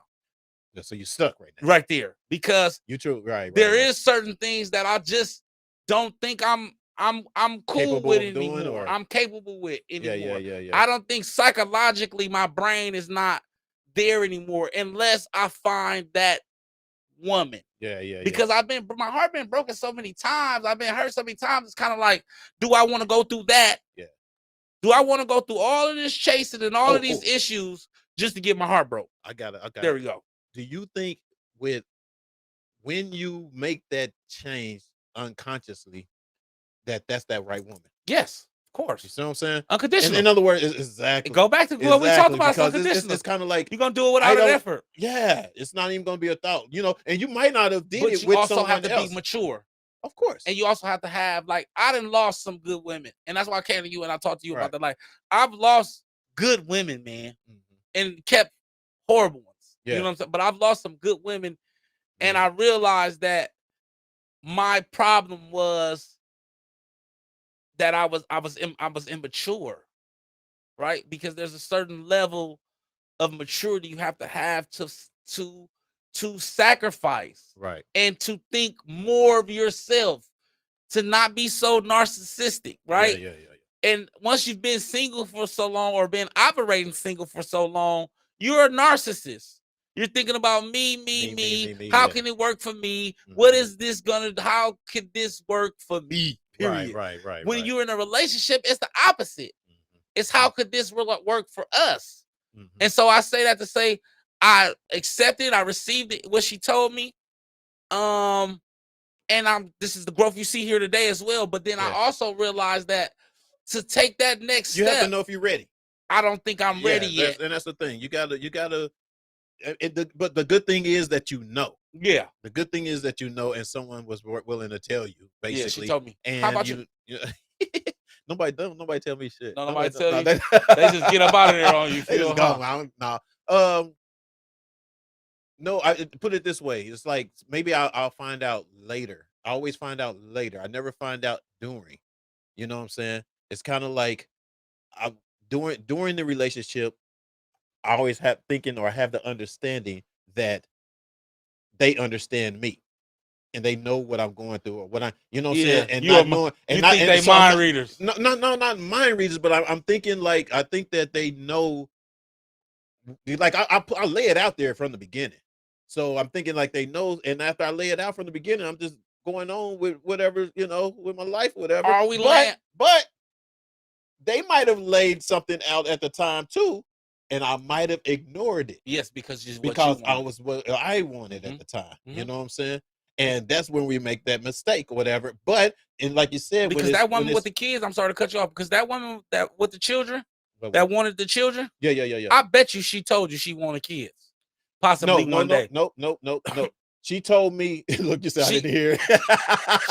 Yeah, so you're stuck right now. Right there. Because you're true, right. There is certain things that I just don't think I'm cool capable with anymore. I'm capable with anymore. Yeah. I don't think psychologically my brain is not there anymore unless I find that woman. Yeah. Because my heart been broken so many times. I've been hurt so many times. It's kind of like, do I want to go through that? Yeah. Do I want to go through all of this chasing and all of these issues just to get my heart broke? I got it. There we go. Do you think with when you make that change unconsciously, that's that right woman. Yes, of course. You see what I'm saying? Unconditional. In other words, exactly. Go back to what we talked about. Because it's kind of like you're gonna do it without an effort. Yeah, it's not even gonna be a thought, you know. And you might not have did but it you with also someone have to else. be mature, of course. And you also have to have like I done lost some good women, and that's why I came to you and I talked to you about that. Like I've lost good women, man, and kept horrible ones. Yeah. You know what I'm saying? But I've lost some good women, and I realized that my problem was that I was immature, right? Because there's a certain level of maturity you have to sacrifice, right, and to think more of yourself, to not be so narcissistic, right? Yeah. And once you've been single for so long, or been operating single for so long, you're a narcissist. You're thinking about me. How can it work for me? What is this how can this work for me? Period. Right. When you're in a relationship, it's the opposite. It's how could this work for us? And so I say that to say I accepted, I received it, what she told me. And this is the growth you see here today as well. But then I also realized that to take that next step, you have to know if you're ready. I don't think I'm ready yet. And that's the thing. You gotta. But the good thing is that you know. Yeah. The good thing is that you know, and someone was willing to tell you. Basically, yeah, she told me. And how about you? Nobody tell me shit. No, nobody tell you. They just get up out of there on you. Feel no, I put it this way. It's like maybe I'll find out later. I always find out later. I never find out during. You know what I'm saying? It's kind of like during the relationship, I always have the understanding that they understand me. And they know what I'm going through, or what I, you know what I'm saying? And not knowing, and not, think they mind readers. No, not mind readers, but I'm thinking like, I think that they know, like I lay it out there from the beginning. So I'm thinking like they know, and after I lay it out from the beginning, I'm just going on with whatever, you know, with my life, whatever. But they might have laid something out at the time too, and I might have ignored it. Yes, because I was what I wanted at the time. You know what I'm saying? And that's when we make that mistake or whatever. But, and like you said, because that woman with the kids, I'm sorry to cut you off, because that woman that with the children, that wanted the children. Yeah. I bet you she told you she wanted kids. Possibly one day. No. She told me, look, you said I didn't hear it.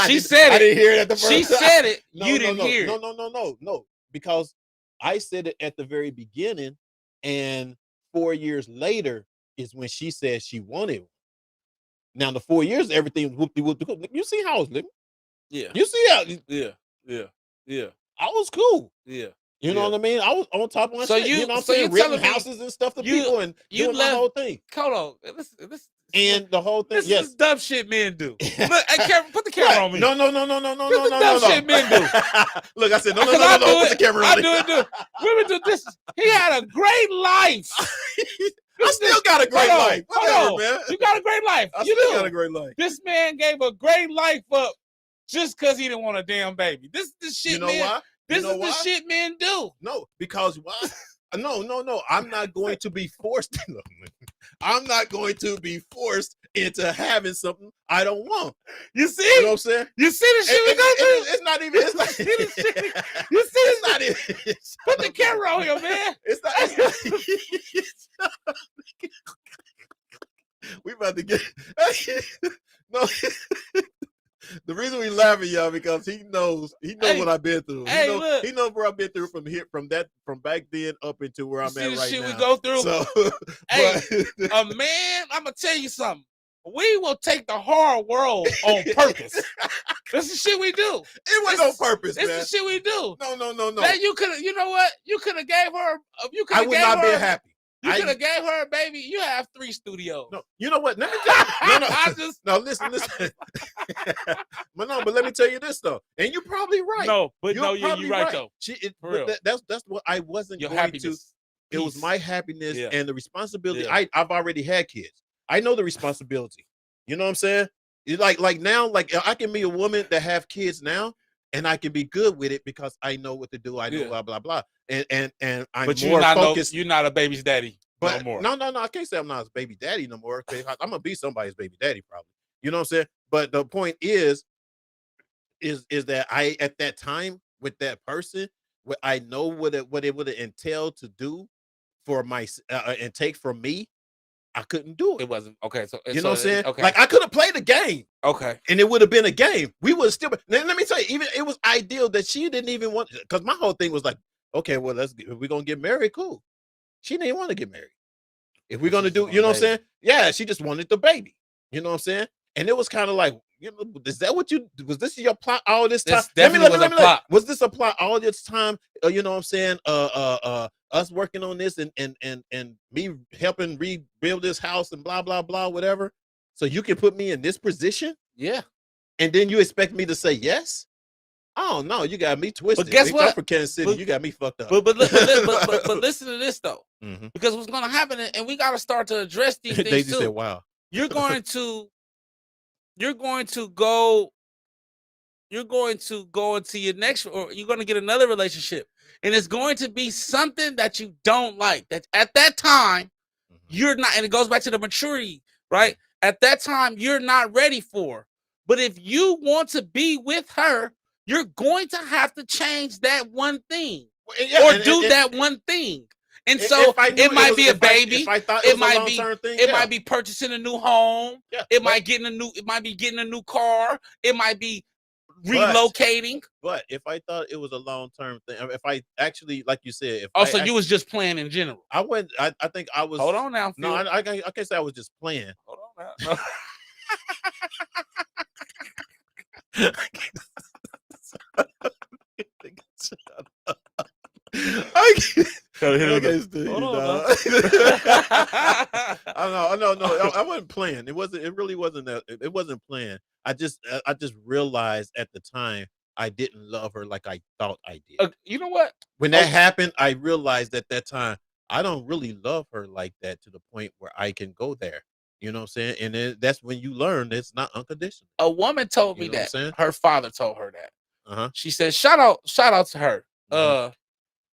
She said it. I didn't hear it at the first. She said it. You didn't hear it. No. Because I said it at the very beginning, and 4 years later is when she said she wanted one. Now the 4 years, everything was whoopty. You see how I was living? Yeah. You see how? Yeah. I was cool. Yeah. You know what I mean? I was on top of my shit. You know what I'm saying? Renting houses and stuff to people and doing the whole thing. Hold on. This and the whole thing. This is dumb shit men do. Look, hey, put the camera on me. No. This is dumb shit men do. Look, I said no. Put the camera on me. I do it. Women do this. He had a great life. I still got a great life. Whatever, man. You got a great life. I still got a great life. This man gave a great life up just because he didn't want a damn baby. This shit, you know why? This is the shit men do. No, because why? No. I'm not going to be forced. I'm not going to be forced into having something I don't want. You see? You know what I'm saying? You see the shit we go through? It's not even. It's not, you see it's not even. Put the camera on here, man. It's not. We about to get. No. The reason we laughing, y'all, because he knows what I've been through. He knows where I've been through from back then up into where I'm at right shit now. We go through. So, hey, a man, I'm gonna tell you something. We will take the hard world on purpose. This is shit we do. It wasn't on purpose, man. This is shit we do. No. Man, you could have. You know what? You could have gave her. I would not be happy. You could have gave her a baby. You have 3 studios. No, you know what? Let me tell you. No, listen. But let me tell you this though, and you're probably right. No, but you're right though. For real. That's what I wasn't Your going happiness. to. It was my happiness and the responsibility. Yeah. I've already had kids. I know the responsibility. You know what I'm saying? It's like now, like I can be a woman that have kids now, and I can be good with it because I know what to do. I know blah blah blah. And I'm more focused. You're not a baby's daddy no more. No. I can't say I'm not a baby daddy no more. I'm gonna be somebody's baby daddy probably. You know what I'm saying? But the point is that I at that time with that person, what I know what it would have entailed to do for my and take from me, I couldn't do it. It wasn't okay. So you know what I'm saying? Okay. Like I could have played the game. Okay. And it would have been a game. We would still. Let me tell you, even it was ideal that she didn't even want. Because my whole thing was like, okay, well, if we're gonna get married, cool. She didn't want to get married. If we're gonna do, you know what I'm saying? Yeah, she just wanted the baby. You know what I'm saying? And it was kind of like, is that what you was? This your plot all this time? Let me plot. Was this a plot all this time? You know what I'm saying? Us working on this and me helping rebuild this house and blah blah blah whatever. So you can put me in this position? Yeah. And then you expect me to say yes? Oh no, you got me twisted. But guess what? I'm from Kansas City, you got me fucked up. But listen to this though, Mhm. because what's going to happen, and we got to start to address these things Daisy too. said, "Wow, You're going to go into your next, or you're going to get another relationship, and it's going to be something that you don't like. That at that time you're not, and it goes back to the maturity, right? At that time you're not ready for. But if you want to be with her, you're going to have to change that one thing, or do that one thing. And so it might be a baby. It might be purchasing a new home. Yeah, it might be getting a new car. It might be relocating. But if I thought it was a long-term thing, if I actually, like you said, you was just playing in general. I went. I think I was. Hold on now. No, I can't say I was just playing. Hold on now. I know. I wasn't playing. It really wasn't that. It wasn't playing. I just realized at the time I didn't love her like I thought I did. You know what? When that happened, I realized at that time I don't really love her like that to the point where I can go there. You know what I'm saying? And then that's when you learn it's not unconditional. A woman told me that her father told her that. She said, "Shout out to her."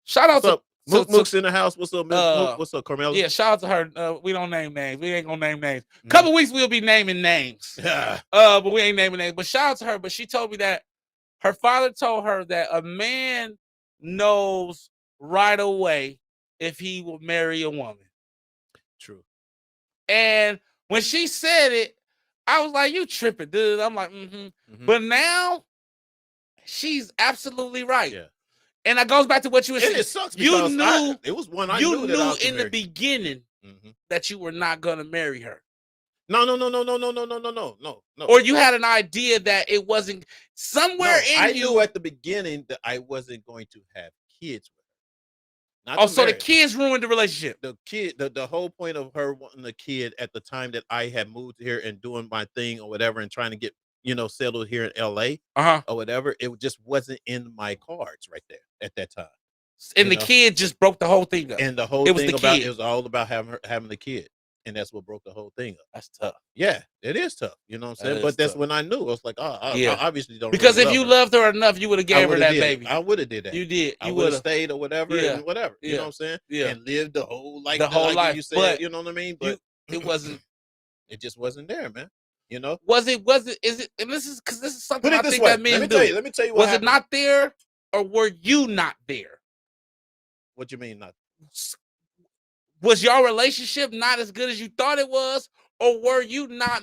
Shout out to Mook's in the house. What's up, Mook? What's up, Carmelo? Yeah, shout out to her. We don't name names. We ain't gonna name names. Couple weeks we'll be naming names. But we ain't naming names. But shout out to her. But she told me that her father told her that a man knows right away if he will marry a woman. True. And when she said it, I was like, "You tripping, dude?" I'm like, But now she's absolutely right. Yeah. And that goes back to what you were saying. It sucks you knew it was one I you knew in the beginning that you were not gonna marry her. No. Or you had an idea that it wasn't somewhere in I you. knew at the beginning that I wasn't going to have kids with her. So the kids ruined the relationship. The whole point of her wanting a kid at the time that I had moved here and doing my thing or whatever and trying to get settled here in LA or whatever, it just wasn't in my cards right there at that time. And the kid just broke the whole thing up. And the whole thing about it was all about having the kid. And that's what broke the whole thing up. That's tough. Yeah, it is tough. You know what I'm saying? But that's when I knew. I was like, I obviously don't. Because really if you her. loved her enough, you would have gave her that baby. I would have did that. You did. I would have stayed or whatever and whatever. You know what I'm saying? Yeah. And lived the whole life. Life. You said, but you know what I mean? But it wasn't. It just wasn't there, man. You know? Was it? Is it? And this is because this is something I think that men do. Let me tell you what was happened. It not there, or were you not there? What you mean not? Was your relationship not as good as you thought it was, or were you not?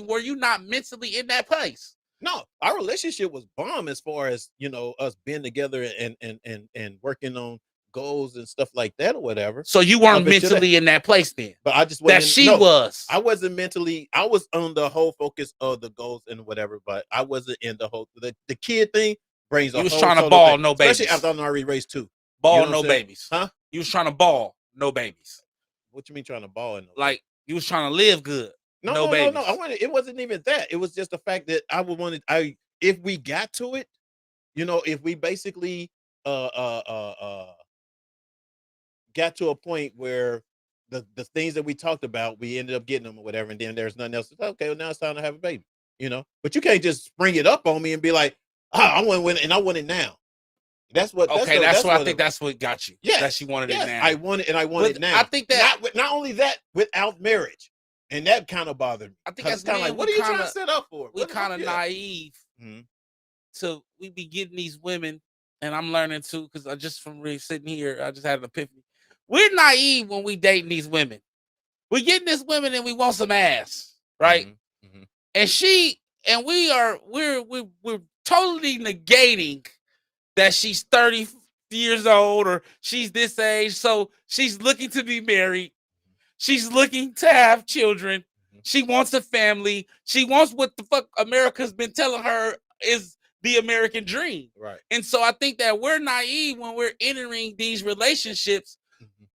Were you not mentally in that place? No, our relationship was bomb as far as us being together and working on goals and stuff like that or whatever. So you weren't mentally in that place then. But I just wasn't, that she was. I wasn't mentally. I was on the whole focus of the goals and whatever, but I wasn't in the whole the kid thing. Brings you was trying to ball, no babies. Especially after I already raised 2. Ball, no babies. Huh? You was trying to ball, no babies. What you mean trying to ball? And like you was trying to live good. No babies. No. I wanted. It wasn't even that. It was just the fact that I would wanted. If we got to it, if we basically got to a point where the things that we talked about, we ended up getting them or whatever, and then there's nothing else. Okay, well now it's time to have a baby. But you can't just spring it up on me and be like, I want to win, and I want it now. That's what. Okay, that's what I think. That's what got you. Yeah, that she wanted it now. I want it, and I want it now. I think that not only that, without marriage. And that kind of bothered me. I think as kind of men, like, what are you trying to set up for? We kind of naive. So we be getting these women, and I'm learning too, because I just from really sitting here, I just had an epiphany. We're naive when we dating these women. We're getting these women and we want some ass, right? And we're totally negating that she's 30 years old or she's this age. So she's looking to be married. She's looking to have children. She wants a family. She wants what the fuck America's been telling her is the American dream. Right. And so I think that we're naive when we're entering these relationships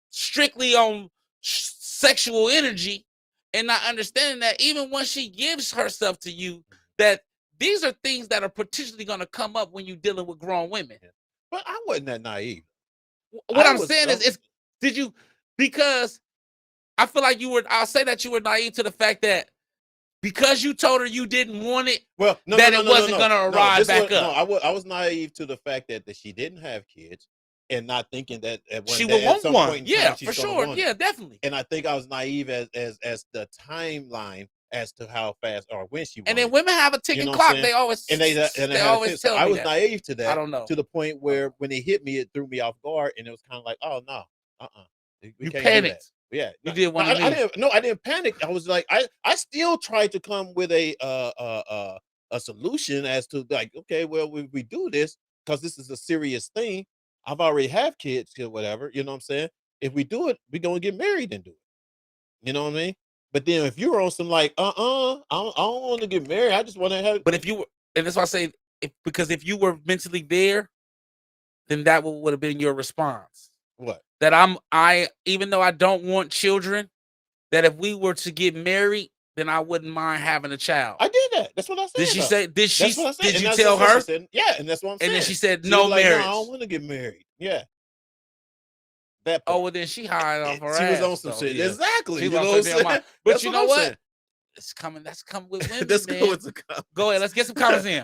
strictly on sexual energy and not understanding that even when she gives herself to you, that these are things that are potentially going to come up when you're dealing with grown women. But I wasn't that naive. What I'm saying is because I feel like I'll say that you were naive to the fact that because you told her you didn't want it, it wasn't going to arrive back up. No, I was naive to the fact that she didn't have kids and not thinking that she would want one. Yeah, for sure. Yeah, definitely. And I think I was naive as the timeline as to how fast or when she wanted. And then women have a ticking clock. They always tell me I was naive to that. I don't know. To the point where when it hit me, it threw me off guard, and it was kind of like, oh no, you panicked. Yeah, you did one. I didn't panic. I was like, I still tried to come with a solution as to like, okay, well, we do this because this is a serious thing. I've already have kids or whatever. You know what I'm saying? If we do it, we're gonna get married and do it. You know what I mean? But then if you were on some like, I don't want to get married. I just want to have. But if you were, and that's why I say, because if you were mentally there, then that would have been your response. What? That even though I don't want children, that if we were to get married, then I wouldn't mind having a child. I did that. That's what I said. Did she say? Did she? Did you and tell her? Said, yeah, and that's what I'm saying. And then she said, "No marriage. No, I don't want to get married." Yeah. That part. Oh well, then she hired off her ass. She was on some shit. Yeah. Exactly. You know what I'm saying? But you know what? It's coming. That's coming with women. Go ahead. Let's get some comments in.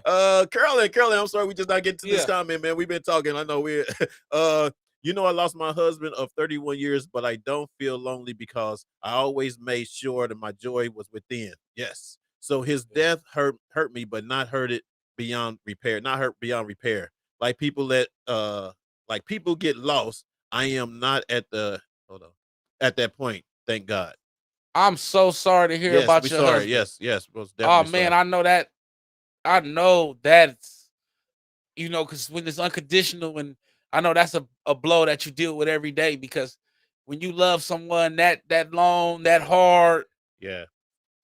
Carolyn, I'm sorry, we just not getting to this comment, man. We've been talking. I know we're you know, I lost my husband of 31 years, but I don't feel lonely because I always made sure that my joy was within. Yes. So his death hurt me, but not hurt it beyond repair. Not hurt beyond repair. Like people people get lost. I am not at that point. Thank God. I'm so sorry to hear about your husband. Yes. Most definitely. Oh man, sorry. I know that's because when it's unconditional, and I know that's a blow that you deal with every day, because when you love someone that long, that hard,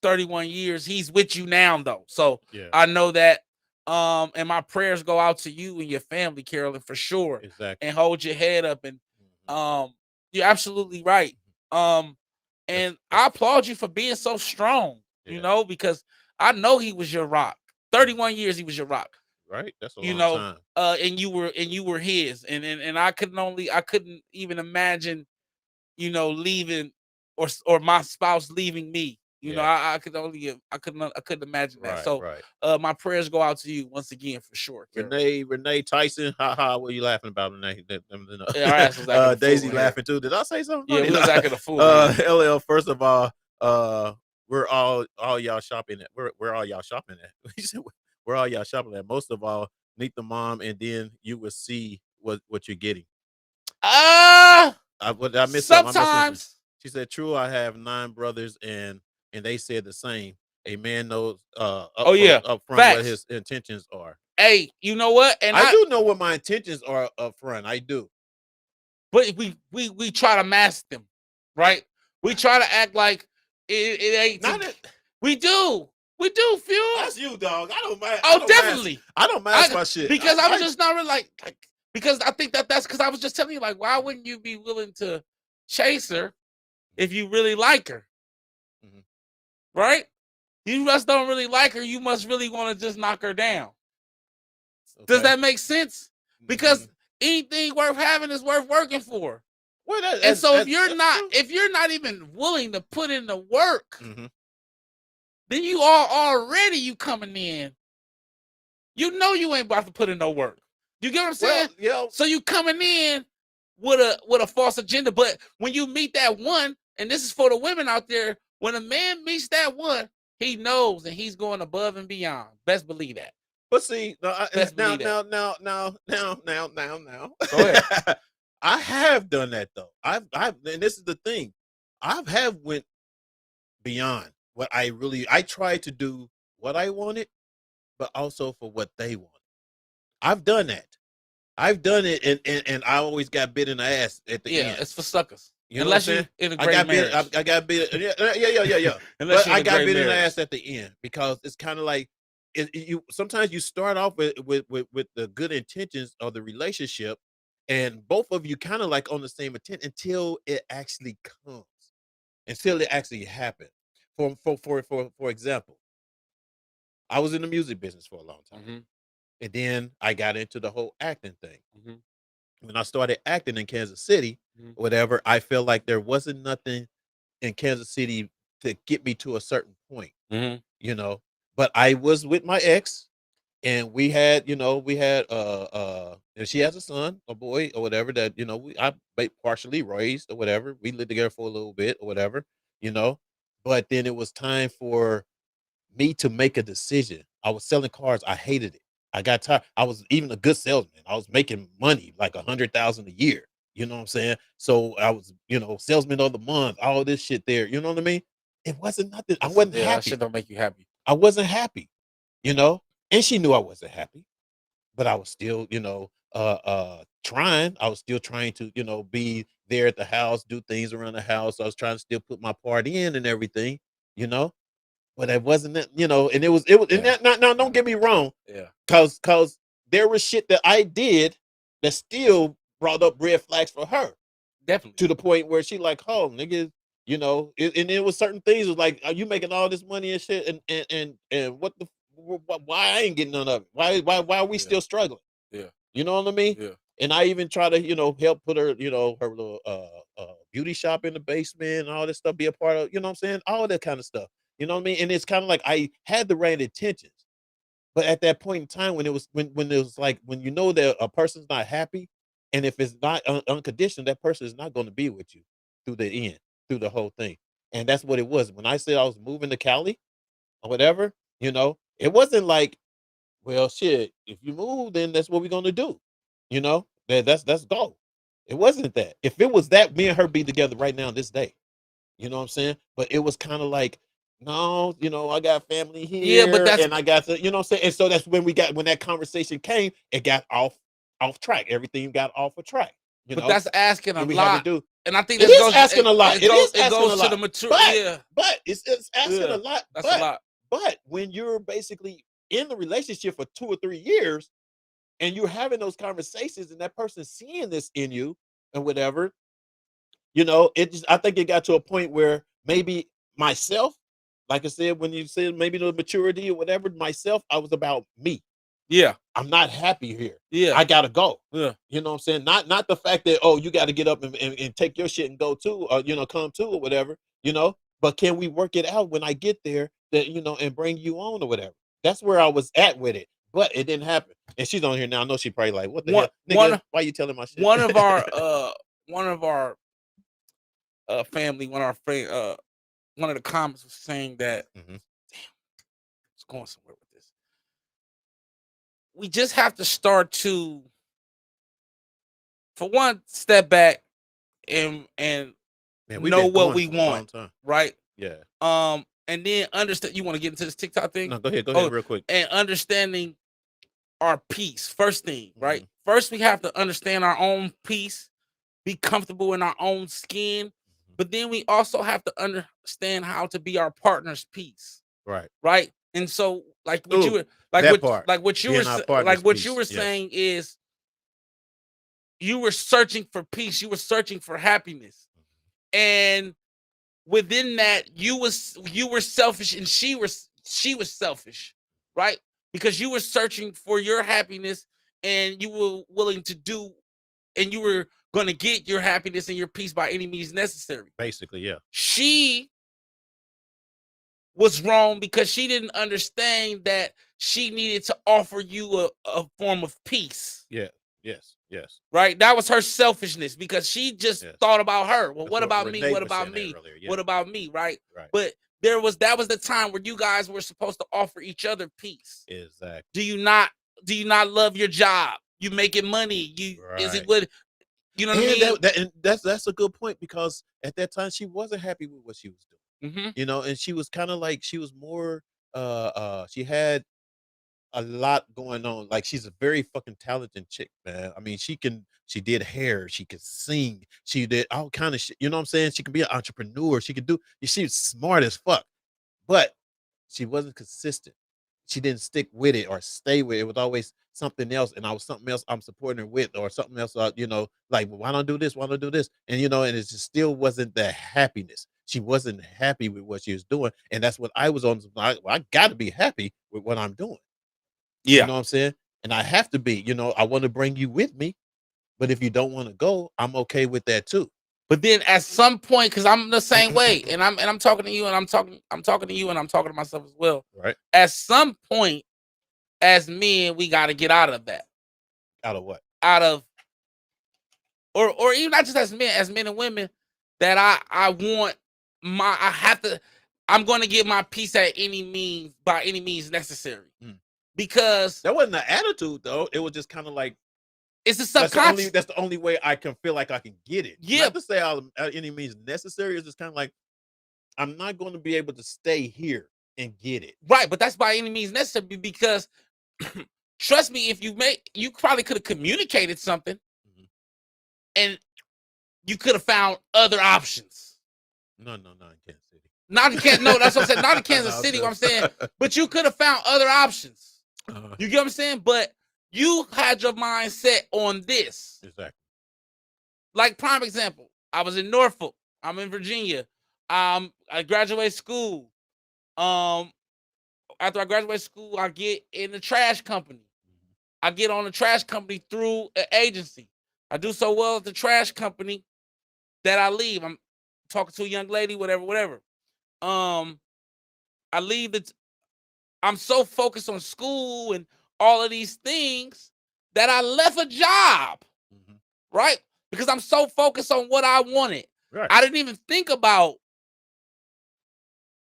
31 years, he's with you now though. So I know that. And my prayers go out to you and your family, Carolyn, for sure. Exactly. And hold your head up. And you're absolutely right. And I applaud you for being so strong, because I know he was your rock. 31 years he was your rock. Right. That's a long time. And you were his. And I couldn't even imagine, leaving or my spouse leaving me. I couldn't imagine that. So my prayers go out to you once again for sure. Renee Tyson, what are you laughing about? Renee? Daisy laughing too. Did I say something? Yeah, we was acting a fool. LL, first of all, we're all y'all shopping at. Where all y'all shopping at? Where all y'all shopping at? Most of all, meet the mom, and then you will see what you're getting. I missed sometimes. She said, "True, I have 9 brothers, and they said the same. A man knows up front what his intentions are." Hey, you know what? And I do know what my intentions are up front. I do. But we try to mask them, right? We try to act like it ain't. We do. We do, Fuel. That's you, dog. I don't mind. Oh, definitely. I don't mask my shit. Because I was just not really like because I think that's because I was just telling you, like, why wouldn't you be willing to chase her if you really like her? Right? You just don't really like her. You must really want to just knock her down. Okay. Does that make sense? Because anything worth having is worth working for. Well, if you're not even willing to put in the work, then you are already coming in. You ain't about to put in no work. You get what I'm saying? Well, so you coming in with a false agenda. But when you meet that one, and this is for the women out there, When a man meets that one, he knows and he's going above and beyond. Best believe that. But see, now. Go ahead. I have done that though. I've and this is the thing. I went beyond what I tried to do what I wanted, but also for what they wanted. I've done that. I've done it, and I always got bit in the ass at the end. Yeah, it's for suckers. You know Unless what I'm you saying? in a great marriage. I got bit. Yeah. Unless But I got bit in the marriage. ass at the end because it's kind of like you. Sometimes you start off with the good intentions of the relationship, and both of you kind of like on the same intent until it actually comes, until it actually happens. For example, I was in the music business for a long time. Mm-hmm. And then I got into the whole acting thing. Mm-hmm. When I started acting in Kansas City, whatever, I felt like there wasn't nothing in Kansas City to get me to a certain point, you know. But I was with my ex, and we had, and she has a son, a boy, or whatever that, I partially raised or whatever. We lived together for a little bit or whatever, you know. But then it was time for me to make a decision. I was selling cars. I hated it. I got tired. I was even a good salesman. I was making money like $100,000 a year. You know what I'm saying? So I was, salesman of the month, all this shit there. You know what I mean? It wasn't nothing. I wasn't happy. That shit don't make you happy. I wasn't happy, and she knew I wasn't happy, but I was still, trying. I was still trying to, be there at the house, do things around the house. I was trying to still put my part in and everything, you know. But it wasn't that, and it was, and that, now don't get me wrong. Yeah. Cause there was shit that I did that still brought up red flags for her. Definitely. To the point where she like, oh, nigga, and it was certain things. It was like, are you making all this money and shit? And why I ain't getting none of it? Why are we still struggling? Yeah. You know what I mean? Yeah. And I even try to, help put her, her little beauty shop in the basement and all this stuff, be a part of, you know what I'm saying? All that kind of stuff. You know what I mean? And it's kind of like I had the right intentions. But at that point in time, when it was like, when you know that a person's not happy, and if it's not unconditional, that person is not going to be with you through the end, through the whole thing. And that's what it was. When I said I was moving to Cali or whatever, it wasn't like, well, shit, if you move, then that's what we're going to do. That's go. It wasn't that. If it was that, me and her be together right now this day. You know what I'm saying? But it was kind of like, no, I got family here, and I got to, what I'm saying? And so that's when that conversation came, it got off track. Everything got off of track. But that's asking a lot. And I think it is asking a lot. It goes to the maturity. But it's asking a lot. That's a lot. But when you're basically in the relationship for 2 or 3 years, and you're having those conversations, and that person's seeing this in you and whatever, I think it got to a point where maybe myself, like I said, when you said maybe the maturity or whatever, myself, I was about me. Yeah. I'm not happy here. Yeah. I gotta go. Yeah. You know what I'm saying? Not the fact that, oh, you gotta get up and take your shit and go too, or come to or whatever, but can we work it out when I get there that, and bring you on or whatever? That's where I was at with it. But it didn't happen. And she's on here now. I know she probably like, what the hell? Nigga, why are you telling my shit? One of our family, one of the comments was saying that, damn, it's going somewhere with this. We just have to start to, for one, step back and know what we want, right? Yeah. And then understand. You want to get into this TikTok thing? No, go ahead, real quick. And understanding our peace, first thing, right? First, we have to understand our own peace, be comfortable in our own skin. But then we also have to understand how to be our partner's peace. Right. And so like what you were saying is you were searching for peace, you were searching for happiness. And within that, you were selfish and she was selfish, right? Because you were searching for your happiness and you were willing to do, and you were going to get your happiness and your peace by any means necessary. Basically, yeah. She was wrong because she didn't understand that she needed to offer you a form of peace. Yeah. Yes. Yes. Right. That was her selfishness because she just thought about her. Well, what about me? What about me? What about me? Right. Right. But that was the time where you guys were supposed to offer each other peace. Exactly. Do you not love your job? You making money. Is it what you know what I mean? That's a good point because at that time she wasn't happy with what she was doing. Mm-hmm. You know, and she was kind of like she was more she had a lot going on. Like she's a very fucking talented chick, man. I mean, she did hair, she could sing, she did all kind of shit. You know what I'm saying? She could be an entrepreneur. She could do. She's smart as fuck, but she wasn't consistent. She didn't stick with it or stay with it. It was always something else, and I was something else I'm supporting her with, or something else. You know, like well, why don't I do this? Why don't I do this? And you know, and it just still wasn't the happiness. She wasn't happy with what she was doing, and that's what I was on. I got to be happy with what I'm doing. Yeah. You know what I'm saying? And I have to be, you know, I want to bring you with me, but if you don't want to go, I'm okay with that too. But then at some point, because I'm the same way, and I'm talking to you, and I'm talking to you, and I'm talking to myself as well. Right. At some point, as men, we got to get out of that. Out of what? Out of, or even not just as men and women, that I want I'm going to get my peace at any means, by any means necessary. Because that wasn't the attitude though. It was just kind of like it's a subconscious. That's the only way I can feel like I can get it. Yeah. Not to say any means necessary. It's just kind of like I'm not going to be able to stay here and get it. Right, but that's by any means necessary because trust me, if you probably could have communicated something, and you could have found other options. No, in Kansas City. Not in Kansas. No, that's what I'm saying. Not in Kansas City. What I'm saying, but you could have found other options. You get what I'm saying? But you had your mind set on this. Exactly. Like prime example, I was in Norfolk. I'm in Virginia. I graduated school. After I graduate school, I get in the trash company. I get on the trash company through an agency. I do so well at the trash company that I leave. I'm talking to a young lady, whatever. I leave I'm so focused on school and all of these things that I left a job, right? Because I'm so focused on what I wanted. Right. I didn't even think about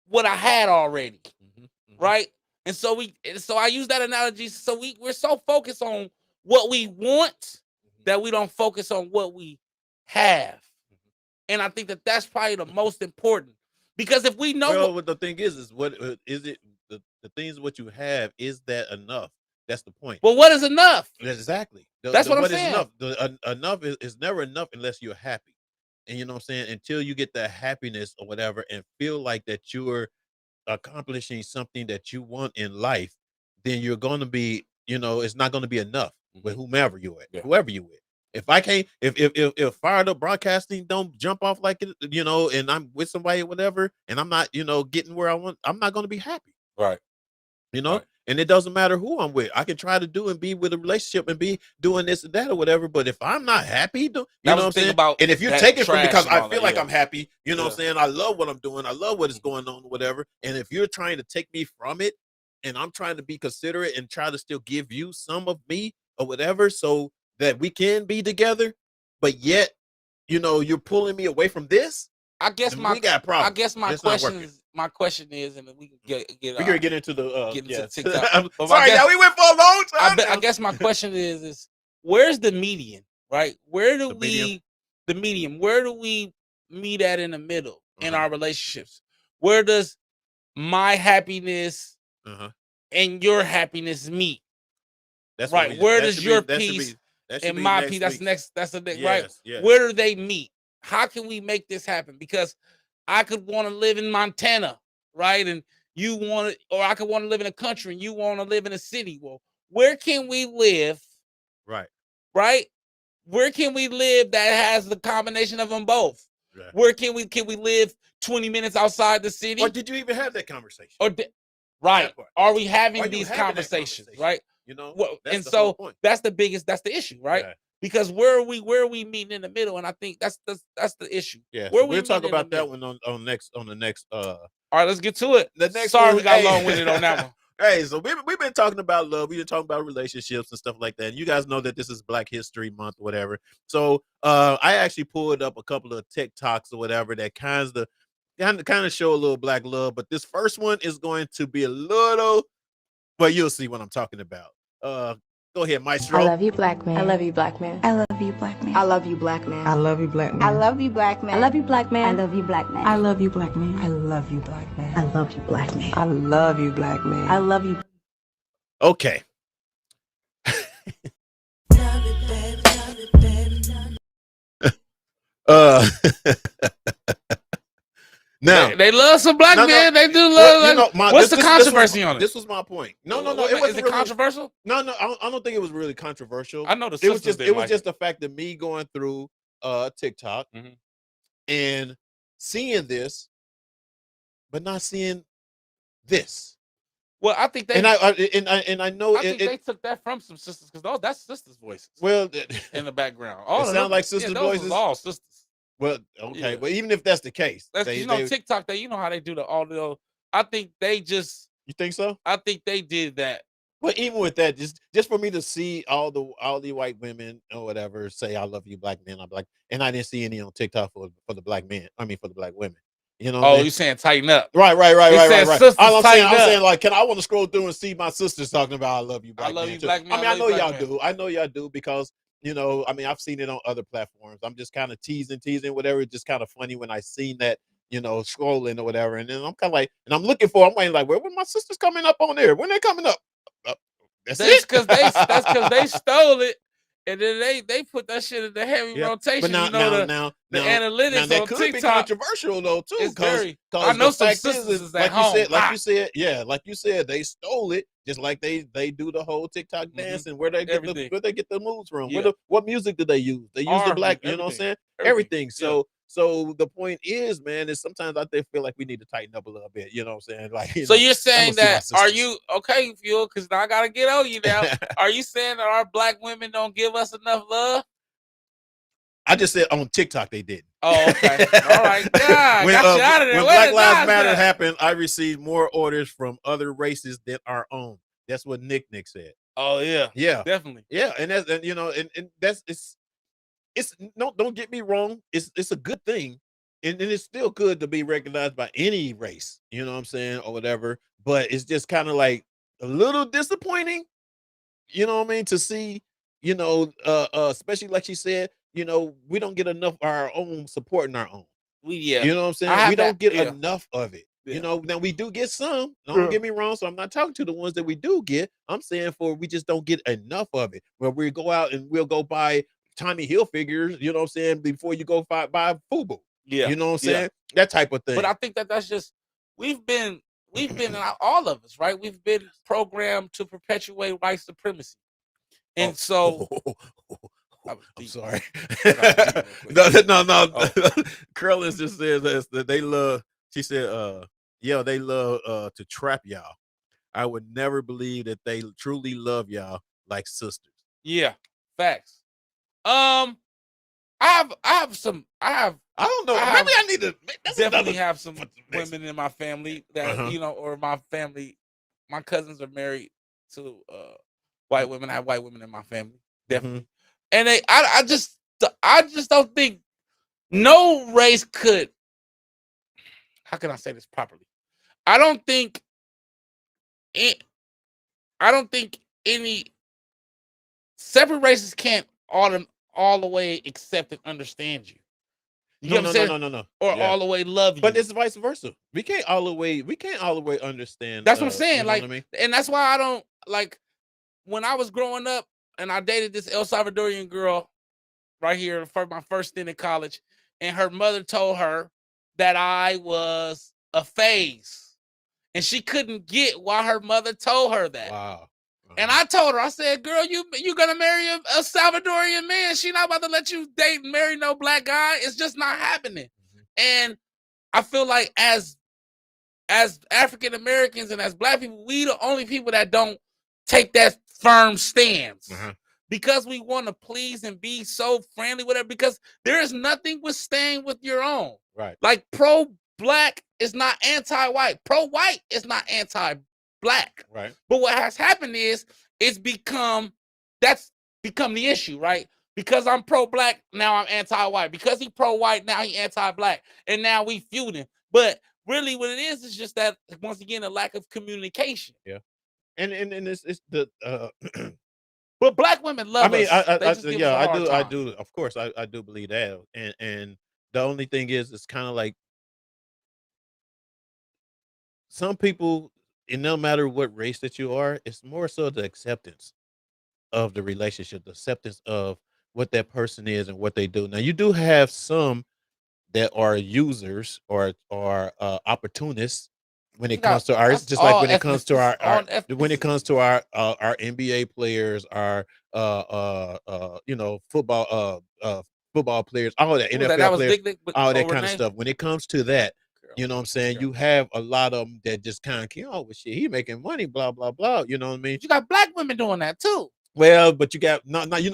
what I had already, right? And so I use that analogy. So we're so focused on what we want that we don't focus on what we have. And I think that that's probably the most important. Because if we know what the thing is what is it? The things what you have, is that enough? That's the point. Well, what is enough? Exactly. That's what I'm saying. Enough? Enough is never enough unless you're happy. And you know what I'm saying? Until you get the happiness or whatever and feel like that you're accomplishing something that you want in life, then you're going to be, you know, it's not going to be enough with whoever you're with, whoever you're with. If I can't, if Fired Up Broadcasting don't jump off like it, you know, and I'm with somebody or whatever, and I'm not, you know, getting where I want, I'm not going to be happy. Right. You know, and it doesn't matter who I'm with. I can try to do and be with a relationship and be doing this and that or whatever. But if I'm not happy, you know what I'm saying? And if you take it from me because I feel like I'm happy, you know what I'm saying? I love what I'm doing. I love what is going on, whatever. And if you're trying to take me from it and I'm trying to be considerate and try to still give you some of me or whatever so that we can be together, but yet, you know, you're pulling me away from this. I guess we got problems. I guess my question is, and we can get into the TikTok. Sorry, y'all, we went for a long time. I guess my question is where's the median, right? Where do the medium? Where do we meet at in the middle in our relationships? Where does my happiness and your happiness meet? That's right. Where does your peace and my peace? That's the next, right? Yes. Where do they meet? How can we make this happen? Because I could want to live in Montana, right? And you want to, or I could want to live in a country and you want to live in a city. Well, where can we live? Right. Right? Where can we live that has the combination of them both? Right. Where can we live 20 minutes outside the city? Or did you even have that conversation? Right. Are we having these conversations? Right? You know, and so that's the issue, right? Yeah. Because where are we meeting in the middle? And I think that's the issue. Yeah, where we'll talk about that one on the next. All right, let's get to it. The next Sorry, one, we got long-winded on that one. Hey, so we've been talking about love. We've been talking about relationships and stuff like that. And you guys know that this is Black History Month or whatever. So I actually pulled up a couple of TikToks or whatever that kind of show a little black love. But this first one is going to be a little, well, you'll see what I'm talking about. Go ahead, Maestro. I love you, black man. I love you, black man. I love you, black man. I love you, black man. I love you, black man. I love you, black man. I love you, black man. I love you, black man. I love you, black man. I love you, black man. I love you, black man. I love you, black man. I love you. Okay. Now they love some black men. They do love. What's the controversy on it? This was my point. No. Is it controversial? No. I don't think it was really controversial. I know it was just the fact of me going through TikTok and seeing this, but not seeing this. Well, I think they I know I think they took that from some sisters because that's sisters' voices. Well, in the background, all it sound like sisters' voices. All sisters. Well, okay. Yeah. Well, even if that's the case, TikTok. You know how they do the audio. I think they just. You think so? I think they did that. But even with that, just for me to see all the white women or whatever say "I love you, black men," I'm like, and I didn't see any on TikTok for the black men. I mean, for the black women. You know? Oh, you saying tighten up? Right. I'm saying like, I want to scroll through and see my sisters talking about "I love you, black men." I love you, black men. I mean, I know y'all do. I know y'all do because. You know, I mean, I've seen it on other platforms. I'm just kind of teasing, whatever. It's just kind of funny when I seen that, scrolling or whatever. And then I'm kind of like, and I'm waiting like, where my sisters coming up on there? When they coming up? That's because they stole it. And then they put that shit in the heavy rotation. But the analytics now that on could TikTok be controversial though too. Because I know some sisters like you said, they stole it just like they do the whole TikTok dance and where they get the moves from. Yeah. What music do they use? They use the black, you know what I'm saying? Everything. So the point is, man, is sometimes I feel like we need to tighten up a little bit. You know what I'm saying? Like, so you're saying that? Are you okay, Fuel? Because I gotta get on you now. Are you saying that our black women don't give us enough love? I just said on TikTok they didn't. Oh, okay. All right. God, when got you out of there. When Black Lives Matter happened, I received more orders from other races than our own. That's what Nick said. Oh yeah, definitely. Yeah, and that's and that's it's no, don't get me wrong. It's a good thing, and it's still good to be recognized by any race. You know what I'm saying, or whatever. But it's just kind of like a little disappointing. You know what I mean? To see, especially like she said, we don't get enough of our own supporting our own. You know what I'm saying? We don't get enough of it. Yeah. Now we do get some. Don't get me wrong. So I'm not talking to the ones that we do get. I'm saying we just don't get enough of it. Where we go out and we'll go buy Tommy Hilfiger's, you know what I'm saying, before you go buy FUBU. Yeah. You know what I'm saying? That type of thing. But I think that's just we've been all of us, right? We've been programmed to perpetuate white supremacy. And so I'm sorry. No. Curlins just says that they love, she said, they love to trap y'all. I would never believe that they truly love y'all like sisters. Yeah, facts. I don't know. Maybe I need to definitely have some women in my family that or my cousins are married to white women. I have white women in my family, definitely. And I just don't think no race could. How can I say this properly? I don't think any separate races can't all the way accept and understand you. You know what I'm saying? No. Or all the way love you. But it's vice versa. We can't all the way understand. That's what I'm saying. You know what I mean? And that's why I don't like when I was growing up and I dated this El Salvadorian girl right here for my first stint in college, and her mother told her that I was a phase. And she couldn't get why her mother told her that. Wow. And I told her, I said, girl, you gonna marry a Salvadorian man. She not about to let you date and marry no black guy. It's just not happening. And I feel like as African Americans and as black people, we the only people that don't take that firm stance. Because we want to please and be so friendly, whatever, because there is nothing with staying with your own. Right. Like pro-black is not anti-white. Pro-white is not anti-black. black. Right. But what has happened is that's become the issue, right? Because I'm pro-black, now I'm anti-white. Because he pro-white, now he anti-black. And now we feuding. But really what it is just that, once again, a lack of communication. Yeah. And it's the but black women love us. I do. Of course, I do believe that. And the only thing is, it's kind of like some people, and no matter what race that you are, it's more so the acceptance of the relationship, the acceptance of what that person is and what they do. Now, you do have some that are users or opportunists when it comes to ours, just like when it comes to our NBA players, our football players, all that NFL players, all that kind of stuff. When it comes to that, you know what I'm saying? You have a lot of them that just kind of shit, he making money, blah blah blah. You know what I mean? You got black women doing that too. Well, but you got you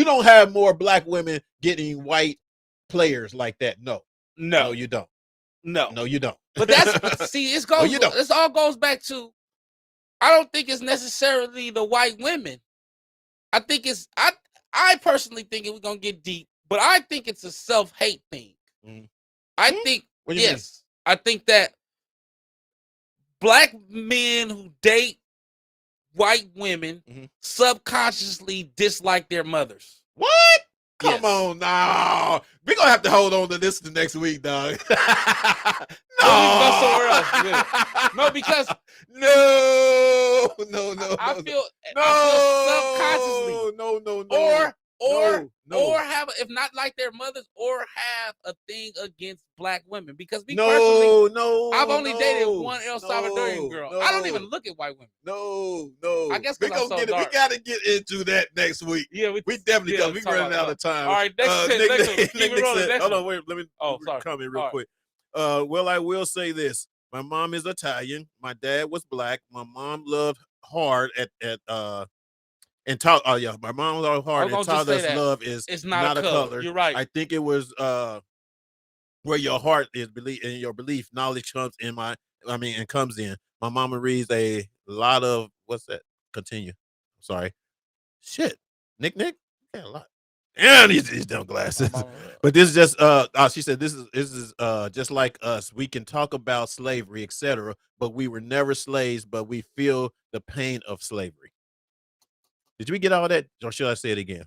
don't have more black women getting white players like that. No, you don't. No, you don't. But see, this all goes back to, I don't think it's necessarily the white women. I think I personally think we're gonna get deep, but I think it's a self-hate thing. I think I think that black men who date white women subconsciously dislike their mothers. What? Come on now. We're going to have to hold on to this the next week, dog. No. We go somewhere else. No, because I feel subconsciously. Or have, if not like their mothers, or have a thing against black women. Because I've only dated one El Salvadorian girl. I don't even look at white women. I guess we got to get into that next week. Yeah, we definitely got. We running out of time. All right, next hold on, wait. Let me comment real quick. Well, I will say this: my mom is Italian. My dad was black. My mom loved hard and taught. Oh yeah, my mom loved hard and taught us love is not a color. You're right. I think it was where your heart is, in your belief, knowledge comes in. And comes in. My mama reads a lot of what's that? Continue. Sorry. Shit. Nick. Yeah, a lot. And these dumb glasses. But this is just she said this is just like us. We can talk about slavery, etc., but we were never slaves, but we feel the pain of slavery. Did we get all that? Or should I say it again?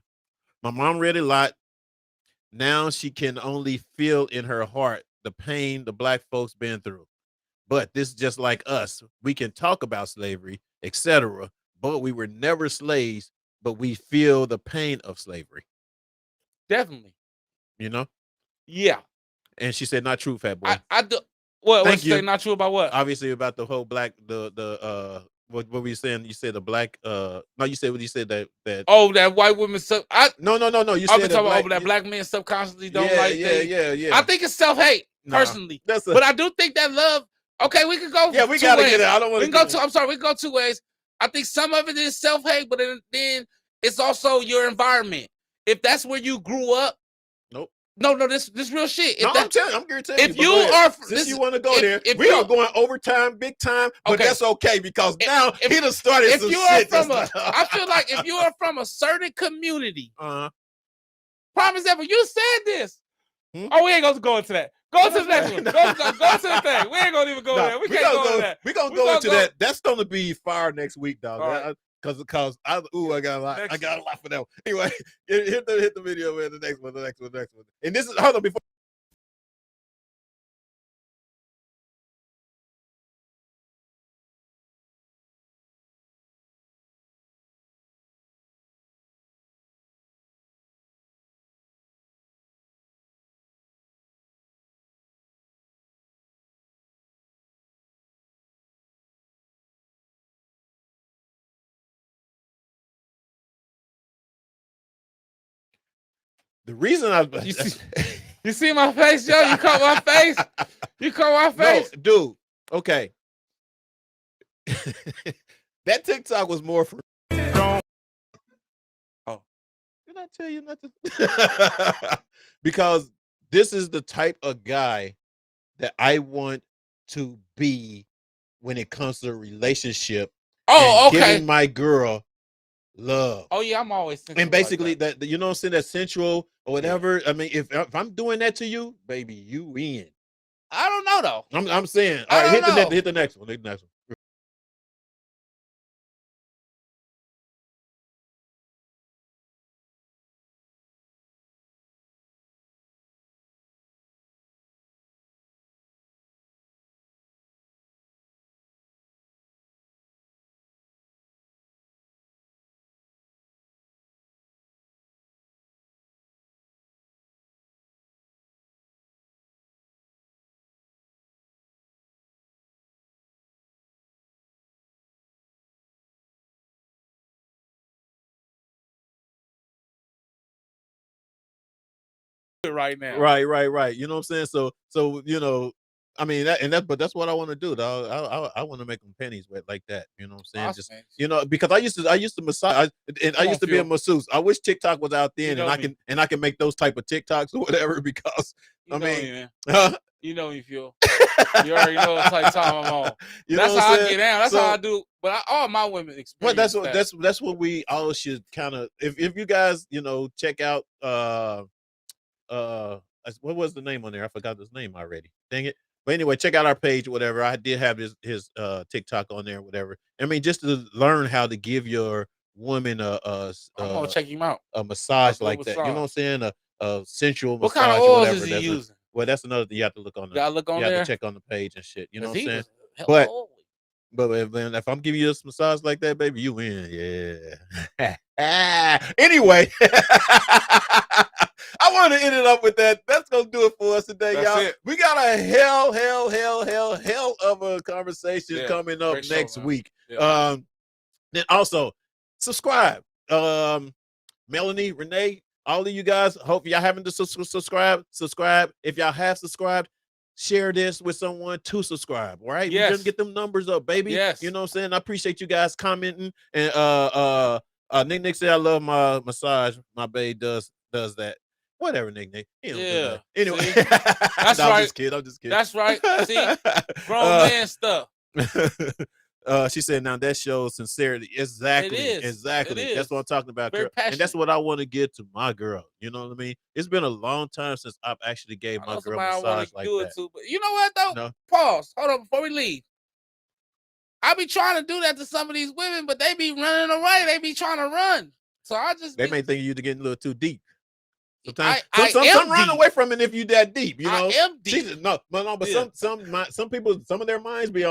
My mom read a lot. Now she can only feel in her heart the pain the black folks been through. But this is just like us. We can talk about slavery, etc., but we were never slaves, but we feel the pain of slavery. Definitely. You know? Yeah. And she said, not true, fat boy. I do. What you say? Not true about what? Obviously about the whole black, what were you saying? You said the black, no, you said what you said that that white women No. You said that black men subconsciously don't like things. Yeah. I think it's self-hate, personally. But I do think that love, okay, we could go we gotta get it. I don't want to go we can go two ways. I think some of it is self-hate, but then it's also your environment. If that's where you grew up. Nope. No, this real shit. I'm going to tell you. If you are, since you want to go there, we are going overtime, big time, but that's okay because now he done started some shit. I feel like if you are from a certain community, prime example, you said this. Oh, we ain't gonna go into that. Go to the next one. Go to the thing. We ain't gonna even go there. We can't go into that. We're gonna go into that. That's gonna be fire next week, dog. Right. Because I got a lot. I got a lot for that one. Anyway, hit the video, man. The next one. And this is hold on before. The reason you see my face, yo? You caught my face? You caught my face? No, dude. Okay. That TikTok was more for. Oh. Did I tell you nothing? Because this is the type of guy that I want to be when it comes to a relationship. Oh, and okay. Giving my girl love. Oh yeah, I'm always sensual. And basically like that you know what I'm saying, that sensual or whatever. I mean, if I'm doing that to you, baby, you in. I don't know though. I'm saying. All right, hit the next one. Hit the next one. Right now. Right. You know what I'm saying? So you know, I mean but that's what I want to do, dog. I want to make them pennies wet like that. You know what I'm saying? Just you know, because I used to massage and I used to be a masseuse. I wish TikTok was out then and I can make those type of TikToks or whatever because you I know mean me, you know me, Phil. You already know what type of time I'm on. That's how I get down. That's how I do. But all my women experience. Well, that's what we all should kind of. If you guys, you know, check out what was the name on there? I forgot his name already. Dang it. But anyway, check out our page or whatever. I did have his TikTok on there or whatever. I mean, just to learn how to give your woman I'm gonna check him out. A massage like that. You know what I'm saying? A sensual what massage. What kind of oils is he using? Well, that's another thing you have to look on. You have to check on the page and shit. You know what I'm saying? But if I'm giving you a massage like that, baby, you win. Yeah. Anyway, I want to end it up with that. That's gonna do it for us today, y'all. We got a hell of a conversation coming up next week. Yeah. Then also subscribe. Melanie, Renee, all of you guys. Hope y'all haven't subscribe. If y'all have subscribed, share this with someone to subscribe. All right. Yes. We're gonna get them numbers up, baby. Yes. You know what I'm saying? I appreciate you guys commenting. And Nick said I love my massage. My babe does that. Whatever, Nick. He don't do that. Anyway. That's no, right. I'm just kidding. That's right. See, grown man stuff. She said, now that shows sincerity. Exactly. It is. Exactly. It is. That's what I'm talking about. Very passionate. And that's what I want to get to my girl. You know what I mean? It's been a long time since I've actually gave my girl a massage like that. Too, but you know what though? No. Pause. Hold on before we leave. I be trying to do that to some of these women, but they be running away. They be trying to run. So they may think you're getting a little too deep. Sometimes some run away from it if you that deep, you know. I am deep. But some people, some of their minds be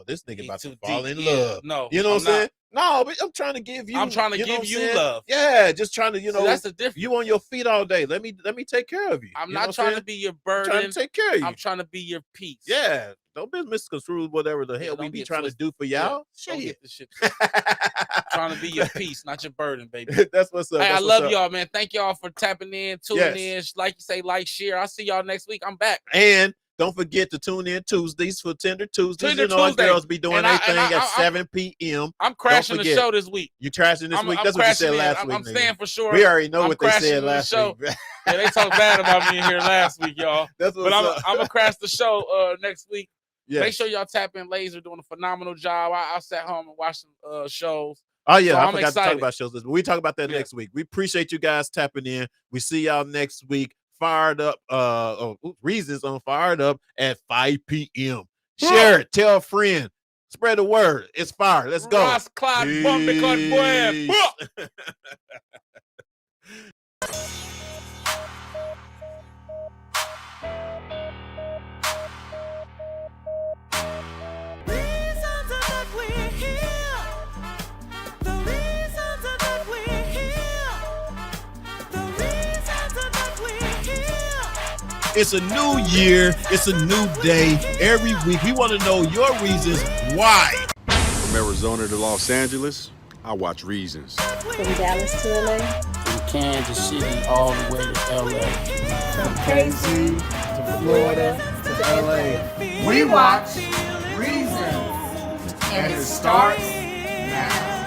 this nigga about to fall in love. No, you know what I'm saying? No, but I'm trying to give you. I'm trying to give you love. Yeah, just trying to, that's the difference. You on your feet all day. Let me take care of you. I'm not trying to be your burden. I'm trying to take care of you. I'm trying to be your peace. Yeah, don't be misconstrued. Whatever the hell we be trying to do for y'all. Don't get the shit. Trying to be your peace, not your burden, baby. That's what's up. Hey, I love y'all, man. Thank y'all for tapping in, tuning in. Like you say, like, share. I'll see y'all next week. I'm back. And don't forget to tune in Tuesdays for Tender Tuesdays. You know, our girls be doing their thing at 7 p.m. I'm crashing the show this week. You crashing this week? That's what you said last week. I'm staying for sure. We already know what they said last week. Yeah, they talked bad about me in here last week, y'all. But I'm gonna crash the show next week. Yes. Make sure y'all tap in. Laser doing a phenomenal job. I sat home and watched some shows. Oh yeah, so I forgot to talk about shows. But we talk about that next week. We appreciate you guys tapping in. We see y'all next week. Fired Up, Reasons on Fired Up at 5 p.m. Share it, tell a friend, spread the word. It's fire. Let's go. Ross Clyde, boy. It's a new year. It's a new day. Every week, we want to know your reasons why. From Arizona to Los Angeles, I watch Reasons. From Dallas to LA. From Kansas City all the way to LA. From KC to Florida to LA. We watch Reasons. And it starts now.